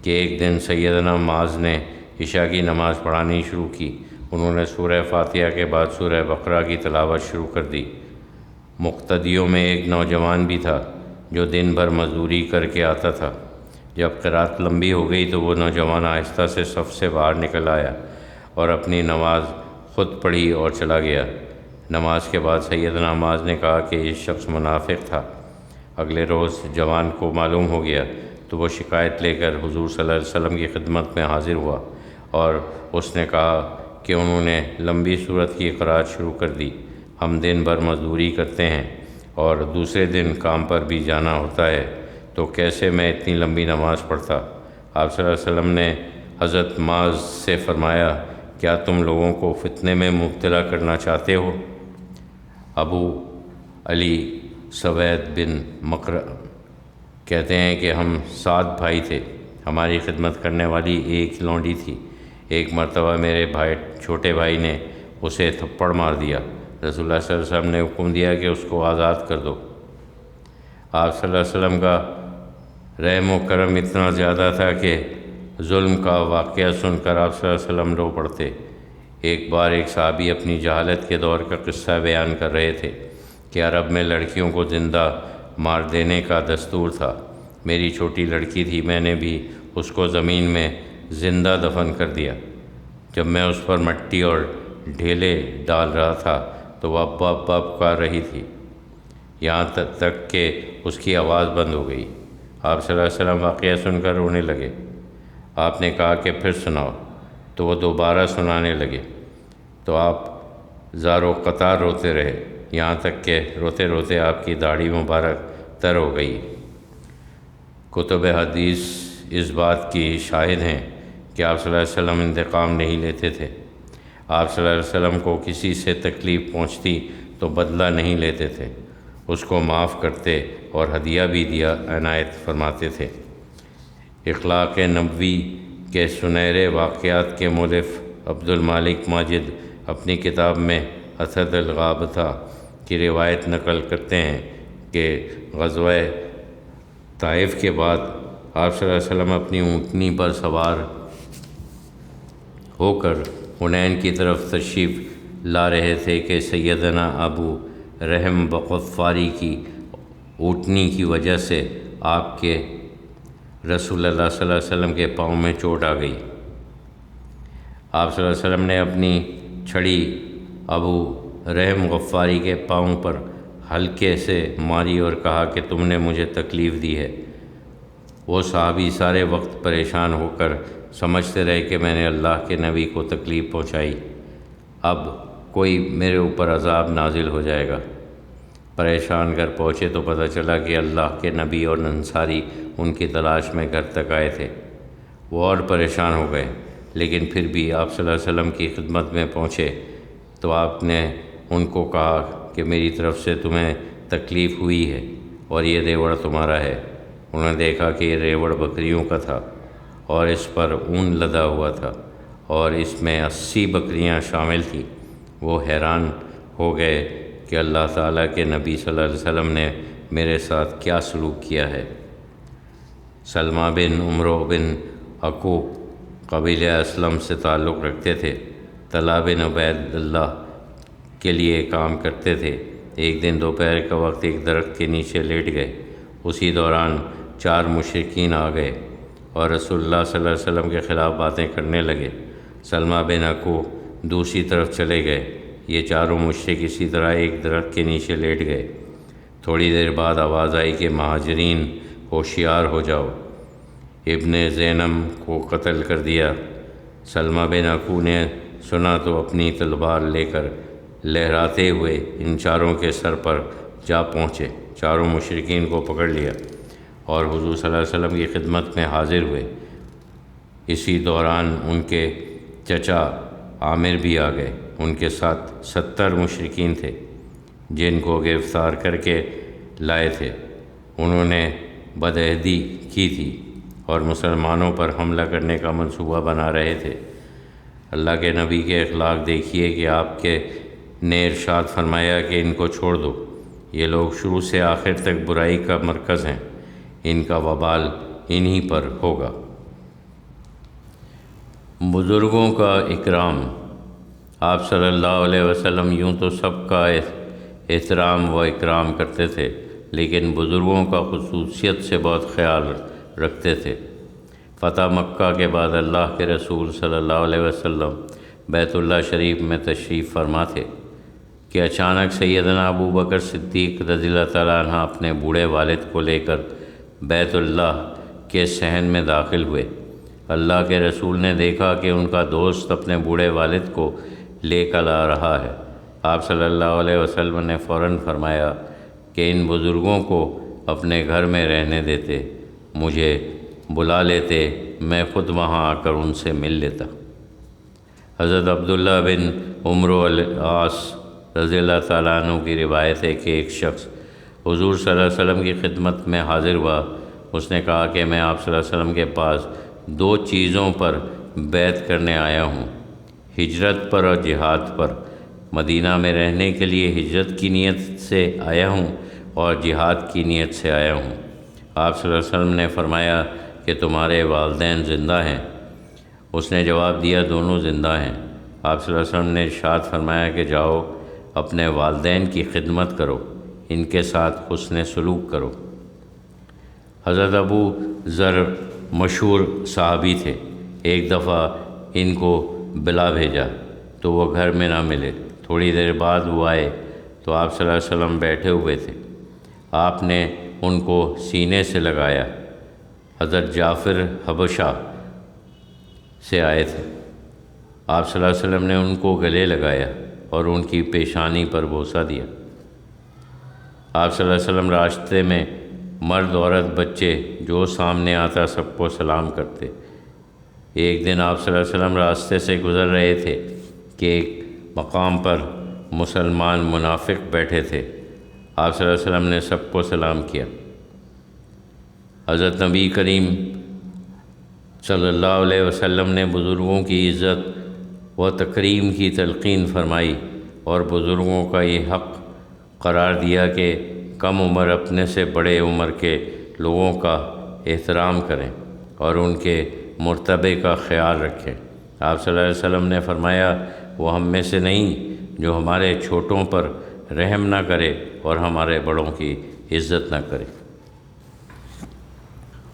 کہ ایک دن سیدنا معاذ نے عشاء کی نماز پڑھانی شروع کی۔ انہوں نے سورہ فاتحہ کے بعد سورہ بقرہ کی تلاوت شروع کر دی۔ مقتدیوں میں ایک نوجوان بھی تھا جو دن بھر مزدوری کر کے آتا تھا۔ جب قرات لمبی ہو گئی تو وہ نوجوان آہستہ سے صف سے باہر نکل آیا اور اپنی نماز خود پڑھی اور چلا گیا۔ نماز کے بعد سیدنا معاذ نے کہا کہ یہ شخص منافق تھا۔ اگلے روز جوان کو معلوم ہو گیا تو وہ شکایت لے کر حضور صلی اللہ علیہ وسلم کی خدمت میں حاضر ہوا اور اس نے کہا کہ انہوں نے لمبی سورت کی قرات شروع کر دی۔ ہم دن بھر مزدوری کرتے ہیں اور دوسرے دن کام پر بھی جانا ہوتا ہے، تو کیسے میں اتنی لمبی نماز پڑھتا؟ آپ صلی اللہ علیہ وسلم نے حضرت معاذ سے فرمایا، کیا تم لوگوں کو فتنے میں مبتلا کرنا چاہتے ہو؟ ابو علی سوید بن مقر کہتے ہیں کہ ہم 7 بھائی تھے، ہماری خدمت کرنے والی ایک لونڈی تھی۔ ایک مرتبہ میرے چھوٹے بھائی نے اسے تھپڑ مار دیا۔ رسول اللہ صلی اللہ علیہ وسلم نے حکم دیا کہ اس کو آزاد کر دو۔ آپ صلی اللہ علیہ وسلم کا رحم و کرم اتنا زیادہ تھا کہ ظلم کا واقعہ سن کر آپ صلی اللہ علیہ وسلم رو پڑتے۔ ایک بار ایک صحابی اپنی جہالت کے دور کا قصہ بیان کر رہے تھے کہ عرب میں لڑکیوں کو زندہ مار دینے کا دستور تھا۔ میری چھوٹی لڑکی تھی، میں نے بھی اس کو زمین میں زندہ دفن کر دیا۔ جب میں اس پر مٹی اور ڈھیلے ڈال رہا تھا تو وہ ابا ابا پکار رہی تھی، یہاں تک کہ اس کی آواز بند ہو گئی۔ آپ صلی اللہ علیہ وسلم واقعہ سن کر رونے لگے۔ آپ نے کہا کہ پھر سناؤ، تو وہ دوبارہ سنانے لگے تو آپ زارو قطار روتے رہے، یہاں تک کہ روتے روتے آپ کی داڑھی مبارک تر ہو گئی۔ کتب حدیث اس بات کی شاہد ہیں کہ آپ صلی اللہ علیہ وسلم انتقام نہیں لیتے تھے۔ آپ صلی اللہ علیہ وسلم کو کسی سے تکلیف پہنچتی تو بدلہ نہیں لیتے تھے، اس کو معاف کرتے اور ہدیہ بھی دیا عنایت فرماتے تھے۔ اخلاق نبوی کے سنہرے واقعات کے مؤلف عبد المالک ماجد اپنی کتاب میں اسد الغابطہ کی روایت نقل کرتے ہیں کہ غزوہ طائف کے بعد آپ صلی اللہ علیہ وسلم اپنی اونٹنی پر سوار ہو کر حنین کی طرف تشریف لا رہے تھے کہ سیدنا ابو رحم غفاری کی اونٹنی کی وجہ سے آپ کے رسول اللہ صلی اللہ علیہ وسلم کے پاؤں میں چوٹ آ گئی۔ آپ صلی اللہ علیہ وسلم نے اپنی چھڑی ابو رحم غفاری کے پاؤں پر ہلکے سے ماری اور کہا کہ تم نے مجھے تکلیف دی ہے۔ وہ صحابی سارے وقت پریشان ہو کر سمجھتے رہے کہ میں نے اللہ کے نبی کو تکلیف پہنچائی، اب کوئی میرے اوپر عذاب نازل ہو جائے گا۔ پریشان گھر پہنچے تو پتہ چلا کہ اللہ کے نبی اور انصاری ان کی تلاش میں گھر تک آئے تھے۔ وہ اور پریشان ہو گئے، لیکن پھر بھی آپ صلی اللہ علیہ وسلم کی خدمت میں پہنچے تو آپ نے ان کو کہا کہ میری طرف سے تمہیں تکلیف ہوئی ہے اور یہ ریوڑ تمہارا ہے۔ انہوں نے دیکھا کہ یہ ریوڑ بکریوں کا تھا اور اس پر اون لدا ہوا تھا اور اس میں 80 بکریاں شامل تھیں۔ وہ حیران ہو گئے کہ اللہ تعالیٰ کے نبی صلی اللہ علیہ وسلم نے میرے ساتھ کیا سلوک کیا ہے۔ سلمہ بن عمرو بن عقوق قبیلہ اسلم سے تعلق رکھتے تھے، طلحہ بن عبید اللہ کے لیے کام کرتے تھے۔ ایک دن دوپہر کا وقت ایک درخت کے نیچے لیٹ گئے۔ اسی دوران 4 مشرکین آ گئے اور رسول اللہ صلی اللہ علیہ وسلم کے خلاف باتیں کرنے لگے۔ سلمہ بن عقوق دوسری طرف چلے گئے۔ یہ چاروں مشرک اسی طرح ایک درخت کے نیچے لیٹ گئے۔ تھوڑی دیر بعد آواز آئی کہ مہاجرین ہوشیار ہو جاؤ، ابن زینم کو قتل کر دیا۔ سلمہ بن عقوق نے سنا تو اپنی تلوار لے کر لہراتے ہوئے ان چاروں کے سر پر جا پہنچے، چاروں مشرکین کو پکڑ لیا اور حضور صلی اللہ علیہ وسلم کی خدمت میں حاضر ہوئے۔ اسی دوران ان کے چچا عامر بھی آ گئے۔ ان کے ساتھ 70 مشرکین تھے جن کو گرفتار کر کے لائے تھے۔ انہوں نے بدعہدی کی تھی اور مسلمانوں پر حملہ کرنے کا منصوبہ بنا رہے تھے۔ اللہ کے نبی کے اخلاق دیکھیے کہ آپ کے نے ارشاد فرمایا کہ ان کو چھوڑ دو، یہ لوگ شروع سے آخر تک برائی کا مرکز ہیں، ان کا وبال انہی پر ہوگا۔ بزرگوں کا اکرام۔ آپ صلی اللہ علیہ وسلم یوں تو سب کا احترام و اکرام کرتے تھے، لیکن بزرگوں کا خصوصیت سے بہت خیال رکھتے تھے۔ فتح مکہ کے بعد اللہ کے رسول صلی اللہ علیہ وسلم بیت اللہ شریف میں تشریف فرما تھے کہ اچانک سیدنا ابو بکر صدیق رضی اللہ تعالیٰ عنہ اپنے بوڑھے والد کو لے کر بیت اللہ کے صحن میں داخل ہوئے۔ اللہ کے رسول نے دیکھا کہ ان کا دوست اپنے بوڑھے والد کو لے کر آ رہا ہے۔ آپ صلی اللہ علیہ وسلم نے فوراً فرمایا کہ ان بزرگوں کو اپنے گھر میں رہنے دیتے، مجھے بلا لیتے، میں خود وہاں آ کر ان سے مل لیتا۔ حضرت عبداللہ بن عمرو العاص رضی اللہ تعالیٰ عنہ کی روایت ہے کہ ایک شخص حضور صلی اللہ علیہ وسلم کی خدمت میں حاضر ہوا۔ اس نے کہا کہ میں آپ صلی اللہ علیہ وسلم کے پاس 2 چیزوں پر بیعت کرنے آیا ہوں، ہجرت پر اور جہاد پر۔ مدینہ میں رہنے کے لیے ہجرت کی نیت سے آیا ہوں اور جہاد کی نیت سے آیا ہوں۔ آپ صلی اللہ علیہ وسلم نے فرمایا کہ تمہارے والدین زندہ ہیں؟ اس نے جواب دیا دونوں زندہ ہیں۔ آپ صلی اللہ علیہ وسلم نے ارشاد فرمایا کہ جاؤ اپنے والدین کی خدمت کرو، ان کے ساتھ حسن سلوک کرو۔ حضرت ابو ذر مشہور صحابی تھے۔ ایک دفعہ ان کو بلا بھیجا تو وہ گھر میں نہ ملے۔ تھوڑی دیر بعد وہ آئے تو آپ صلی اللہ علیہ وسلم بیٹھے ہوئے تھے۔ آپ نے ان کو سینے سے لگایا۔ حضرت جعفر حبشہ سے آئے تھے۔ آپ صلی اللہ علیہ وسلم نے ان کو گلے لگایا اور ان کی پیشانی پر بوسہ دیا۔ آپ صلی اللہ علیہ وسلم راستے میں مرد عورت بچے جو سامنے آتا سب کو سلام کرتے۔ ایک دن آپ صلی اللہ علیہ وسلم راستے سے گزر رہے تھے کہ ایک مقام پر مسلمان منافق بیٹھے تھے۔ آپ صلی اللہ علیہ وسلم نے سب کو سلام کیا۔ حضرت نبی کریم صلی اللہ علیہ وسلم نے بزرگوں کی عزت و تکریم کی تلقین فرمائی اور بزرگوں کا یہ حق قرار دیا کہ کم عمر اپنے سے بڑے عمر کے لوگوں کا احترام کریں اور ان کے مرتبے کا خیال رکھیں۔ آپ صلی اللہ علیہ وسلم نے فرمایا، وہ ہم میں سے نہیں جو ہمارے چھوٹوں پر رحم نہ کرے اور ہمارے بڑوں کی عزت نہ کرے۔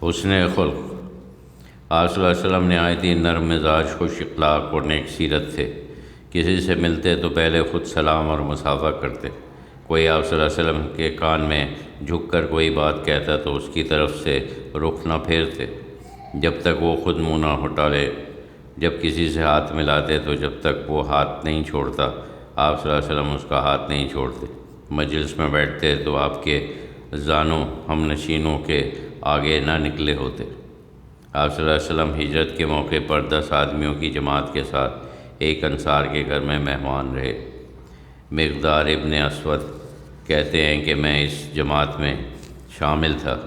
حسن خلق۔ آپ صلی اللہ علیہ وسلم نہایت ہی نرم مزاج، خوش اخلاق اور نیک سیرت تھے۔ کسی سے ملتے تو پہلے خود سلام اور مصافحہ کرتے۔ کوئی آپ صلی اللہ علیہ وسلم کے کان میں جھک کر کوئی بات کہتا تو اس کی طرف سے رخ نہ پھیرتے جب تک وہ خود منہ نہ ہٹا لے۔ جب کسی سے ہاتھ ملاتے تو جب تک وہ ہاتھ نہیں چھوڑتا آپ صلی اللہ علیہ وسلم اس کا ہاتھ نہیں چھوڑتے۔ مجلس میں بیٹھتے تو آپ کے زانوں ہم نشینوں کے آگے نہ نکلے ہوتے۔ آپ صلی اللہ علیہ وسلم ہجرت کے موقع پر 10 آدمیوں کی جماعت کے ساتھ ایک انصار کے گھر میں مہمان رہے۔ مقدار ابن اسود کہتے ہیں کہ میں اس جماعت میں شامل تھا۔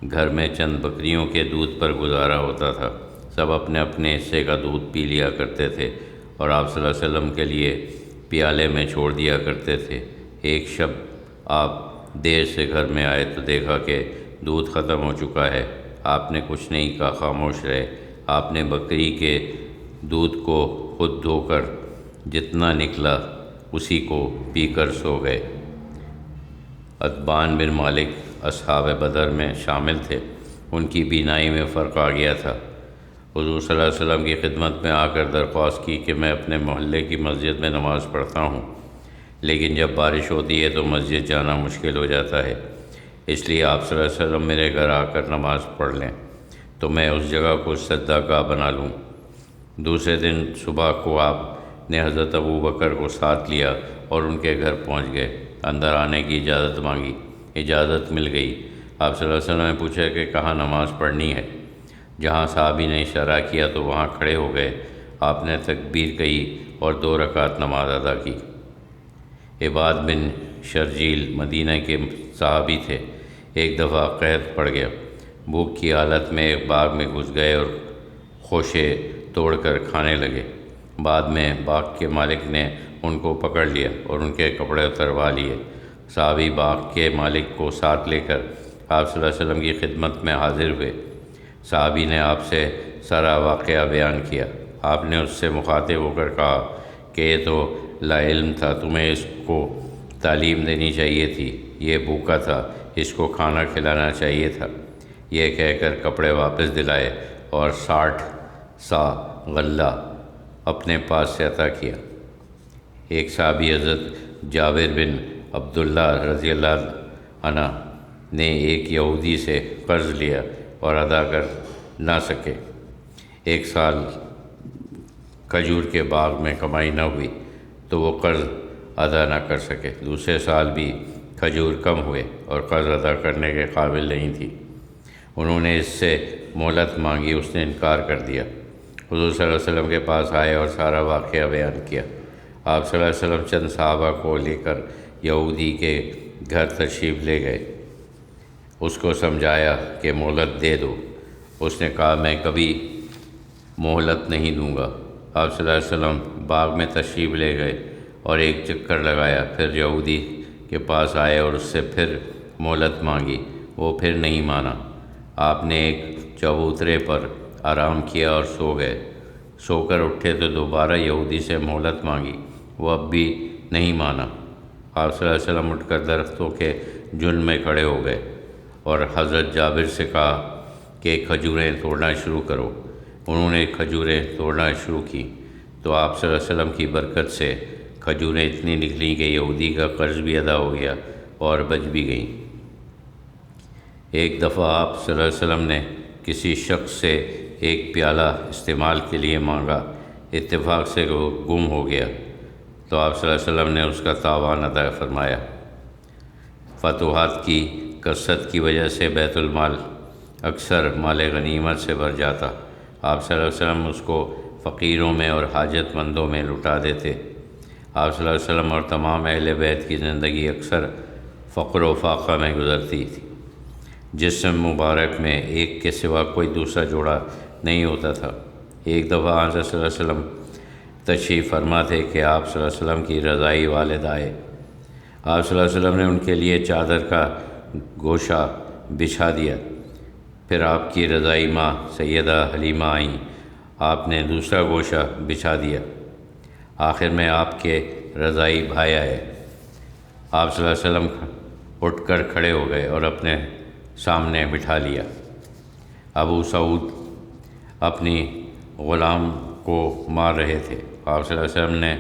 گھر میں چند بکریوں کے دودھ پر گزارا ہوتا تھا۔ سب اپنے اپنے حصے کا دودھ پی لیا کرتے تھے اور آپ صلی اللہ علیہ وسلم کے لیے پیالے میں چھوڑ دیا کرتے تھے۔ ایک شب آپ دیر سے گھر میں آئے تو دیکھا کہ دودھ ختم ہو چکا ہے۔ آپ نے کچھ نہیں کہا، خاموش رہے۔ آپ نے بکری کے دودھ کو خود دھو کر جتنا نکلا اسی کو پی کر سو گئے۔ عتبان بن مالک اصحاب بدر میں شامل تھے۔ ان کی بینائی میں فرق آ گیا تھا۔ حضور صلی اللہ علیہ وسلم کی خدمت میں آ کر درخواست کی کہ میں اپنے محلے کی مسجد میں نماز پڑھتا ہوں، لیکن جب بارش ہوتی ہے تو مسجد جانا مشکل ہو جاتا ہے، اس لیے آپ صلی اللہ علیہ وسلم میرے گھر آ کر نماز پڑھ لیں تو میں اس جگہ کو سجدہ گاہ بنا لوں۔ دوسرے دن صبح کو آپ نے حضرت ابو بکر کو ساتھ لیا اور ان کے گھر پہنچ گئے۔ اندر آنے کی اجازت مانگی، اجازت مل گئی۔ آپ صلی اللہ علیہ وسلم نے پوچھا کہ کہاں نماز پڑھنی ہے؟ جہاں صحابی نے اشارہ کیا تو وہاں کھڑے ہو گئے۔ آپ نے تکبیر کہی اور 2 رکعت نماز ادا کی۔ عباد بن شرجیل مدینہ کے صحابی تھے۔ ایک دفعہ قحط پڑ گیا۔ بھوک کی حالت میں ایک باغ میں گھس گئے اور خوشے توڑ کر کھانے لگے۔ بعد میں باغ کے مالک نے ان کو پکڑ لیا اور ان کے کپڑے اتروا لیے۔ صحابی باغ کے مالک کو ساتھ لے کر آپ صلی اللہ علیہ وسلم کی خدمت میں حاضر ہوئے۔ صحابی نے آپ سے سارا واقعہ بیان کیا۔ آپ نے اس سے مخاطب ہو کر کہا کہ یہ تو لا علم تھا، تمہیں اس کو تعلیم دینی چاہیے تھی۔ یہ بھوکا تھا، اس کو کھانا کھلانا چاہیے تھا۔ یہ کہہ کر کپڑے واپس دلائے اور 60 سا غلہ اپنے پاس سے عطا کیا۔ ایک صحابی حضرت جابر بن عبداللہ رضی اللہ عنہ نے ایک یہودی سے قرض لیا اور ادا کر نہ سکے۔ 1 سال کھجور کے باغ میں کمائی نہ ہوئی تو وہ قرض ادا نہ کر سکے۔ دوسرے سال بھی کھجور کم ہوئے اور قرض ادا کرنے کے قابل نہیں تھی۔ انہوں نے اس سے مہلت مانگی، اس نے انکار کر دیا۔ حضور صلی اللہ علیہ وسلم کے پاس آئے اور سارا واقعہ بیان کیا۔ آپ صلی اللہ علیہ وسلم چند صحابہ کو لے کر یہودی کے گھر تشریف لے گئے۔ اس کو سمجھایا کہ مہلت دے دو۔ اس نے کہا میں کبھی مہلت نہیں دوں گا۔ آپ صلی اللہ علیہ وسلم باغ میں تشریف لے گئے اور ایک چکر لگایا، پھر یہودی کے پاس آئے اور اس سے پھر مہلت مانگی، وہ پھر نہیں مانا۔ آپ نے ایک چبوترے پر آرام کیا اور سو گئے۔ سو کر اٹھے تو دوبارہ یہودی سے مہلت مانگی، وہ اب بھی نہیں مانا۔ آپ صلی اللہ علیہ وسلم اٹھ کر درختوں کے جھنڈ میں کھڑے ہو گئے اور حضرت جابر سے کہا کہ کھجوریں توڑنا شروع کرو۔ انہوں نے کھجوریں توڑنا شروع کی تو آپ صلی اللہ علیہ وسلم کی برکت سے کھجوریں اتنی نکلیں کہ یہودی کا قرض بھی ادا ہو گیا اور بچ بھی گئیں۔ ایک دفعہ آپ صلی اللہ علیہ وسلم نے کسی شخص سے ایک پیالہ استعمال کے لیے مانگا، اتفاق سے وہ گم ہو گیا تو آپ صلی اللہ علیہ وسلم نے اس کا تاوان ادا فرمایا۔ فتوحات کی کثرت کی وجہ سے بیت المال اکثر مال غنیمت سے بھر جاتا۔ آپ صلی اللہ علیہ وسلم اس کو فقیروں میں اور حاجت مندوں میں لٹا دیتے۔ آپ صلی اللہ علیہ وسلم اور تمام اہل بیت کی زندگی اکثر فقر و فاقہ میں گزرتی تھی۔ جسم مبارک میں ایک کے سوا کوئی دوسرا جوڑا نہیں ہوتا تھا۔ ایک دفعہ آن صلی اللہ علیہ وسلم تشریف فرما تھے کہ آپ صلی اللہ علیہ وسلم کی رضائی والد آئے۔ آپ صلی اللہ علیہ وسلم نے ان کے لیے چادر کا گوشہ بچھا دیا۔ پھر آپ کی رضائی ماں سیدہ حلیمہ آئیں، آپ نے دوسرا گوشہ بچھا دیا۔ آخر میں آپ کے رضائی بھائی آئے۔ آپ صلی اللہ علیہ وسلم اٹھ کر کھڑے ہو گئے اور اپنے سامنے بٹھا لیا۔ ابو سعود اپنی غلام کو مار رہے تھے۔ آپ صلی اللہ علیہ وسلم نے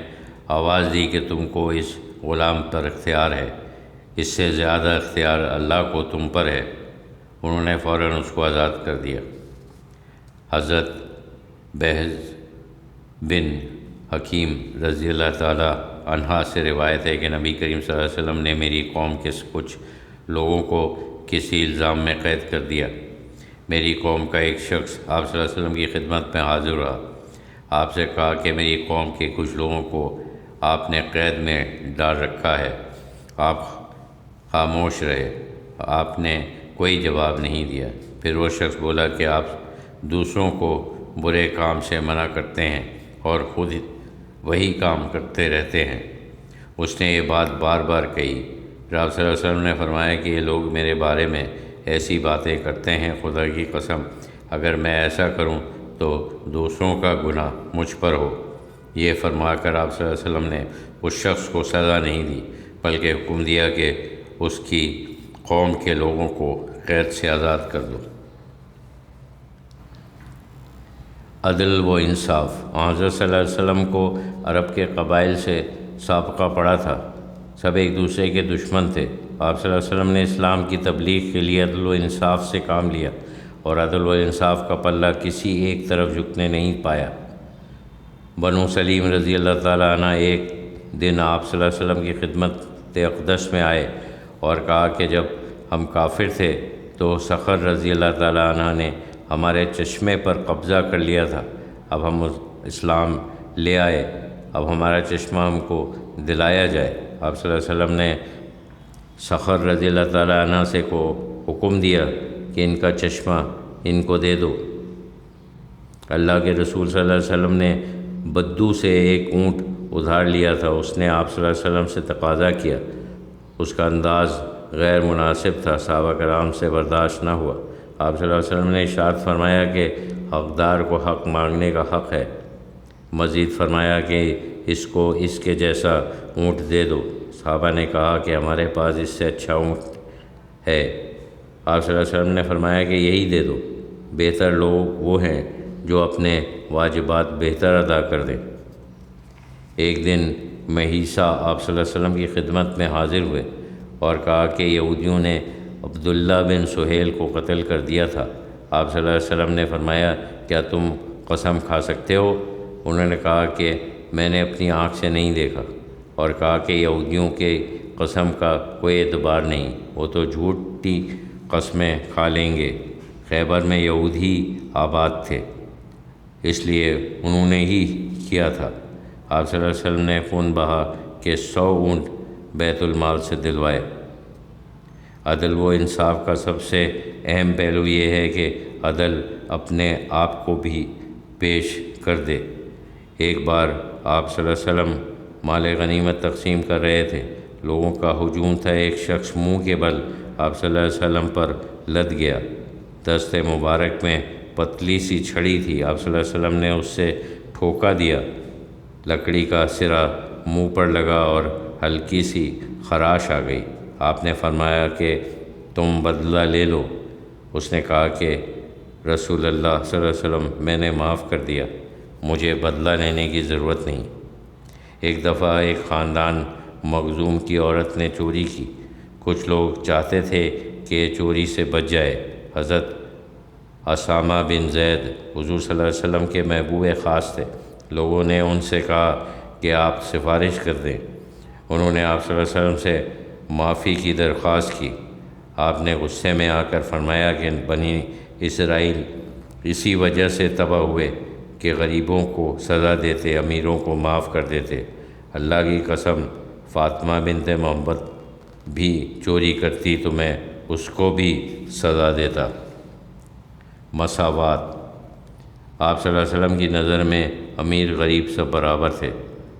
آواز دی کہ تم کو اس غلام پر اختیار ہے، اس سے زیادہ اختیار اللہ کو تم پر ہے۔ انہوں نے فوراً اس کو آزاد کر دیا۔ حضرت بہز بن حکیم رضی اللہ تعالی عنہ سے روایت ہے کہ نبی کریم صلی اللہ علیہ وسلم نے میری قوم کے کچھ لوگوں کو کسی الزام میں قید کر دیا۔ میری قوم کا ایک شخص آپ صلی اللہ علیہ وسلم کی خدمت میں حاضر رہا۔ آپ سے کہا کہ میری قوم کے کچھ لوگوں کو آپ نے قید میں ڈال رکھا ہے۔ آپ خاموش رہے، آپ نے کوئی جواب نہیں دیا۔ پھر وہ شخص بولا کہ آپ دوسروں کو برے کام سے منع کرتے ہیں اور خود وہی کام کرتے رہتے ہیں۔ اس نے یہ بات بار بار کہی۔ پھر آپ صلی اللہ علیہ وسلم نے فرمایا کہ یہ لوگ میرے بارے میں ایسی باتیں کرتے ہیں، خدا کی قسم اگر میں ایسا کروں تو دوسروں کا گناہ مجھ پر ہو۔ یہ فرما کر آپ صلی اللہ علیہ وسلم نے اس شخص کو سزا نہیں دی، بلکہ حکم دیا کہ اس کی قوم کے لوگوں کو قید سے آزاد کر دو۔ عدل و انصاف۔ حضرت صلی اللہ علیہ وسلم کو عرب کے قبائل سے سابقہ پڑا تھا، سب ایک دوسرے کے دشمن تھے۔ آپ صلی اللہ علیہ وسلم نے اسلام کی تبلیغ کے لیے عدل و انصاف سے کام لیا اور عدل و انصاف کا پلہ کسی ایک طرف جھکنے نہیں پایا۔ بنو سلیم رضی اللہ تعالیٰ عنہ ایک دن آپ صلی اللہ علیہ وسلم کی خدمت اقدس میں آئے اور کہا کہ جب ہم کافر تھے تو صخر رضی اللہ تعالیٰ عنہ نے ہمارے چشمے پر قبضہ کر لیا تھا، اب ہم اسلام لے آئے، اب ہمارا چشمہ ہم کو دلایا جائے۔ آپ صلی اللہ علیہ وسلم نے صخر رضی اللہ تعالیٰ عنہ سے کو حکم دیا کہ ان کا چشمہ ان کو دے دو۔ اللہ کے رسول صلی اللہ علیہ وسلم نے بدو سے ایک اونٹ ادھار لیا تھا۔ اس نے آپ صلی اللہ علیہ وسلم سے تقاضا کیا، اس کا انداز غیر مناسب تھا، صحابہ کرام سے برداشت نہ ہوا۔ آپ صلی اللہ علیہ وسلم نے ارشاد فرمایا کہ حقدار کو حق مانگنے کا حق ہے۔ مزید فرمایا کہ اس کو اس کے جیسا اونٹ دے دو۔ صحابہ نے کہا کہ ہمارے پاس اس سے اچھا اونٹ ہے۔ آپ صلی اللہ علیہ وسلم نے فرمایا کہ یہی دے دو، بہتر لوگ وہ ہیں جو اپنے واجبات بہتر ادا کر دیں۔ ایک دن مہیسہ آپ صلی اللہ علیہ وسلم کی خدمت میں حاضر ہوئے اور کہا کہ یہودیوں نے عبداللہ بن سہیل کو قتل کر دیا تھا۔ آپ صلی اللہ علیہ وسلم نے فرمایا کیا تم قسم کھا سکتے ہو؟ انہوں نے کہا کہ میں نے اپنی آنکھ سے نہیں دیکھا، اور کہا کہ یہودیوں کے قسم کا کوئی اعتبار نہیں، وہ تو جھوٹی قسمیں کھا لیں گے۔ خیبر میں یہودی آباد تھے، اس لیے انہوں نے ہی کیا تھا۔ آپ صلی اللہ علیہ وسلم نے خون بہا کہ 100 اونٹ بیت المال سے دلوائے۔ عدل و انصاف کا سب سے اہم پہلو یہ ہے کہ عدل اپنے آپ کو بھی پیش کر دے۔ ایک بار آپ صلی اللہ علیہ وسلم مال غنیمت تقسیم کر رہے تھے، لوگوں کا ہجوم تھا۔ ایک شخص منہ کے بل آپ صلی اللہ علیہ وسلم پر لد گیا، دست مبارک میں پتلی سی چھڑی تھی۔ آپ صلی اللہ علیہ وسلم نے اس سے ٹھوکا دیا، لکڑی کا سرا منہ پر لگا اور ہلکی سی خراش آ گئی۔ آپ نے فرمایا کہ تم بدلہ لے لو۔ اس نے کہا کہ رسول اللہ صلی اللہ علیہ وسلم میں نے معاف کر دیا، مجھے بدلہ لینے کی ضرورت نہیں۔ ایک دفعہ ایک خاندان مخزوم کی عورت نے چوری کی۔ کچھ لوگ چاہتے تھے کہ چوری سے بچ جائے۔ حضرت اسامہ بن زید حضور صلی اللہ علیہ وسلم کے محبوب خاص تھے۔ لوگوں نے ان سے کہا کہ آپ سفارش کر دیں۔ انہوں نے آپ صلی اللہ علیہ وسلم سے معافی کی درخواست کی۔ آپ نے غصے میں آ کر فرمایا کہ بنی اسرائیل اسی وجہ سے تباہ ہوئے کہ غریبوں کو سزا دیتے، امیروں کو معاف کر دیتے۔ اللہ کی قسم، فاطمہ بنت محمد بھی چوری کرتی تو میں اس کو بھی سزا دیتا۔ مساوات۔ آپ صلی اللہ علیہ وسلم کی نظر میں امیر غریب سب برابر تھے۔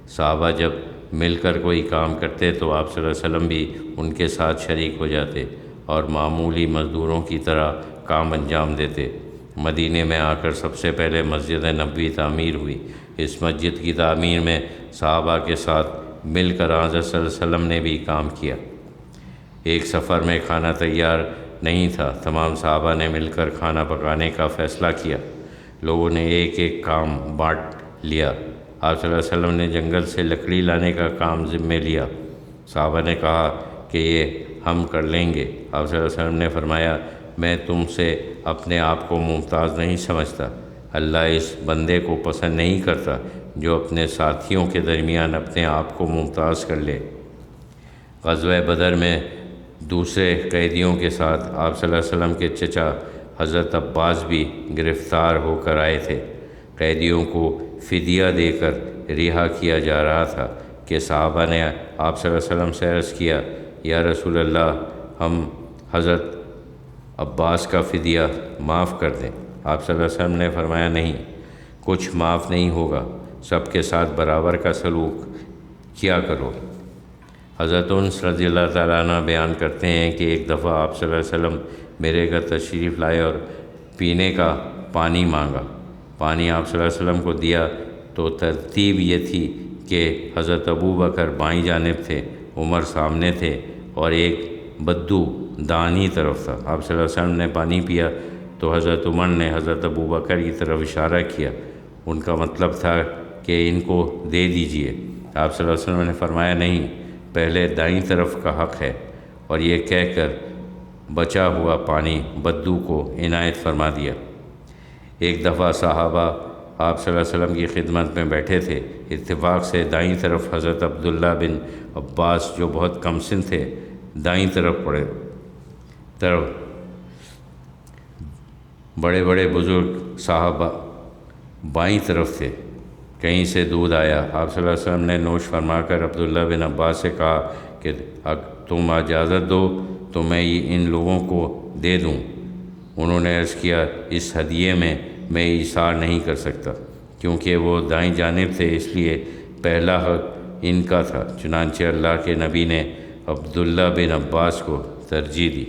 صحابہ جب مل کر کوئی کام کرتے تو آپ صلی اللہ علیہ وسلم بھی ان کے ساتھ شریک ہو جاتے اور معمولی مزدوروں کی طرح کام انجام دیتے۔ مدینے میں آ کر سب سے پہلے مسجد نبوی تعمیر ہوئی۔ اس مسجد کی تعمیر میں صحابہ کے ساتھ مل کر حضرت صلی اللہ علیہ وسلم نے بھی کام کیا۔ ایک سفر میں کھانا تیار نہیں تھا، تمام صحابہ نے مل کر کھانا پکانے کا فیصلہ کیا۔ لوگوں نے ایک ایک کام بانٹ لیا۔ آپ صلی اللہ علیہ وسلم نے جنگل سے لکڑی لانے کا کام ذمہ لیا۔ صحابہ نے کہا کہ یہ ہم کر لیں گے۔ آپ صلی اللہ علیہ وسلم نے فرمایا، میں تم سے اپنے آپ کو ممتاز نہیں سمجھتا۔ اللہ اس بندے کو پسند نہیں کرتا جو اپنے ساتھیوں کے درمیان اپنے آپ کو ممتاز کر لے۔ غزوہ بدر میں دوسرے قیدیوں کے ساتھ آپ صلی اللہ علیہ وسلم کے چچا حضرت عباس بھی گرفتار ہو کر آئے تھے۔ قیدیوں کو فدیہ دے کر رہا کیا جا رہا تھا کہ صحابہ نے آپ صلی اللہ علیہ وسلم سے عرض کیا، یا رسول اللہ، ہم حضرت عباس کا فدیہ معاف کر دیں۔ آپ صلی اللہ علیہ وسلم نے فرمایا، نہیں، کچھ معاف نہیں ہوگا، سب کے ساتھ برابر کا سلوک کیا کرو۔ حضرت انس رضی اللہ تعالیٰ عنہ بیان کرتے ہیں کہ ایک دفعہ آپ صلی اللہ علیہ وسلم میرے گھر تشریف لائے اور پینے کا پانی مانگا۔ پانی آپ صلی اللہ علیہ وسلم کو دیا تو ترتیب یہ تھی کہ حضرت ابو بکر بائیں جانب تھے، عمر سامنے تھے اور ایک بدو دانی طرف تھا۔ آپ صلی اللہ علیہ وسلم نے پانی پیا تو حضرت عمر نے حضرت ابو بکر کی طرف اشارہ کیا، ان کا مطلب تھا کہ ان کو دے دیجئے۔ آپ صلی اللہ علیہ وسلم نے فرمایا، نہیں، پہلے دائیں طرف کا حق ہے، اور یہ کہہ کر بچا ہوا پانی بدو کو عنایت فرما دیا۔ ایک دفعہ صحابہ آپ صلی اللہ علیہ وسلم کی خدمت میں بیٹھے تھے، اتفاق سے دائیں طرف حضرت عبداللہ بن عباس جو بہت کم سن تھے دائیں طرف بڑے بڑے بزرگ صحابہ بائیں طرف تھے۔ کہیں سے دودھ آیا، آپ صلی اللہ علیہ وسلم نے نوش فرما کر عبداللہ بن عباس سے کہا کہ تم اجازت دو تو میں یہ ان لوگوں کو دے دوں۔ انہوں نے عرض کیا، اس ہدیے میں ایثار نہیں کر سکتا، کیونکہ وہ دائیں جانب تھے، اس لیے پہلا حق ان کا تھا۔ چنانچہ اللہ کے نبی نے عبداللہ بن عباس کو ترجیح دی۔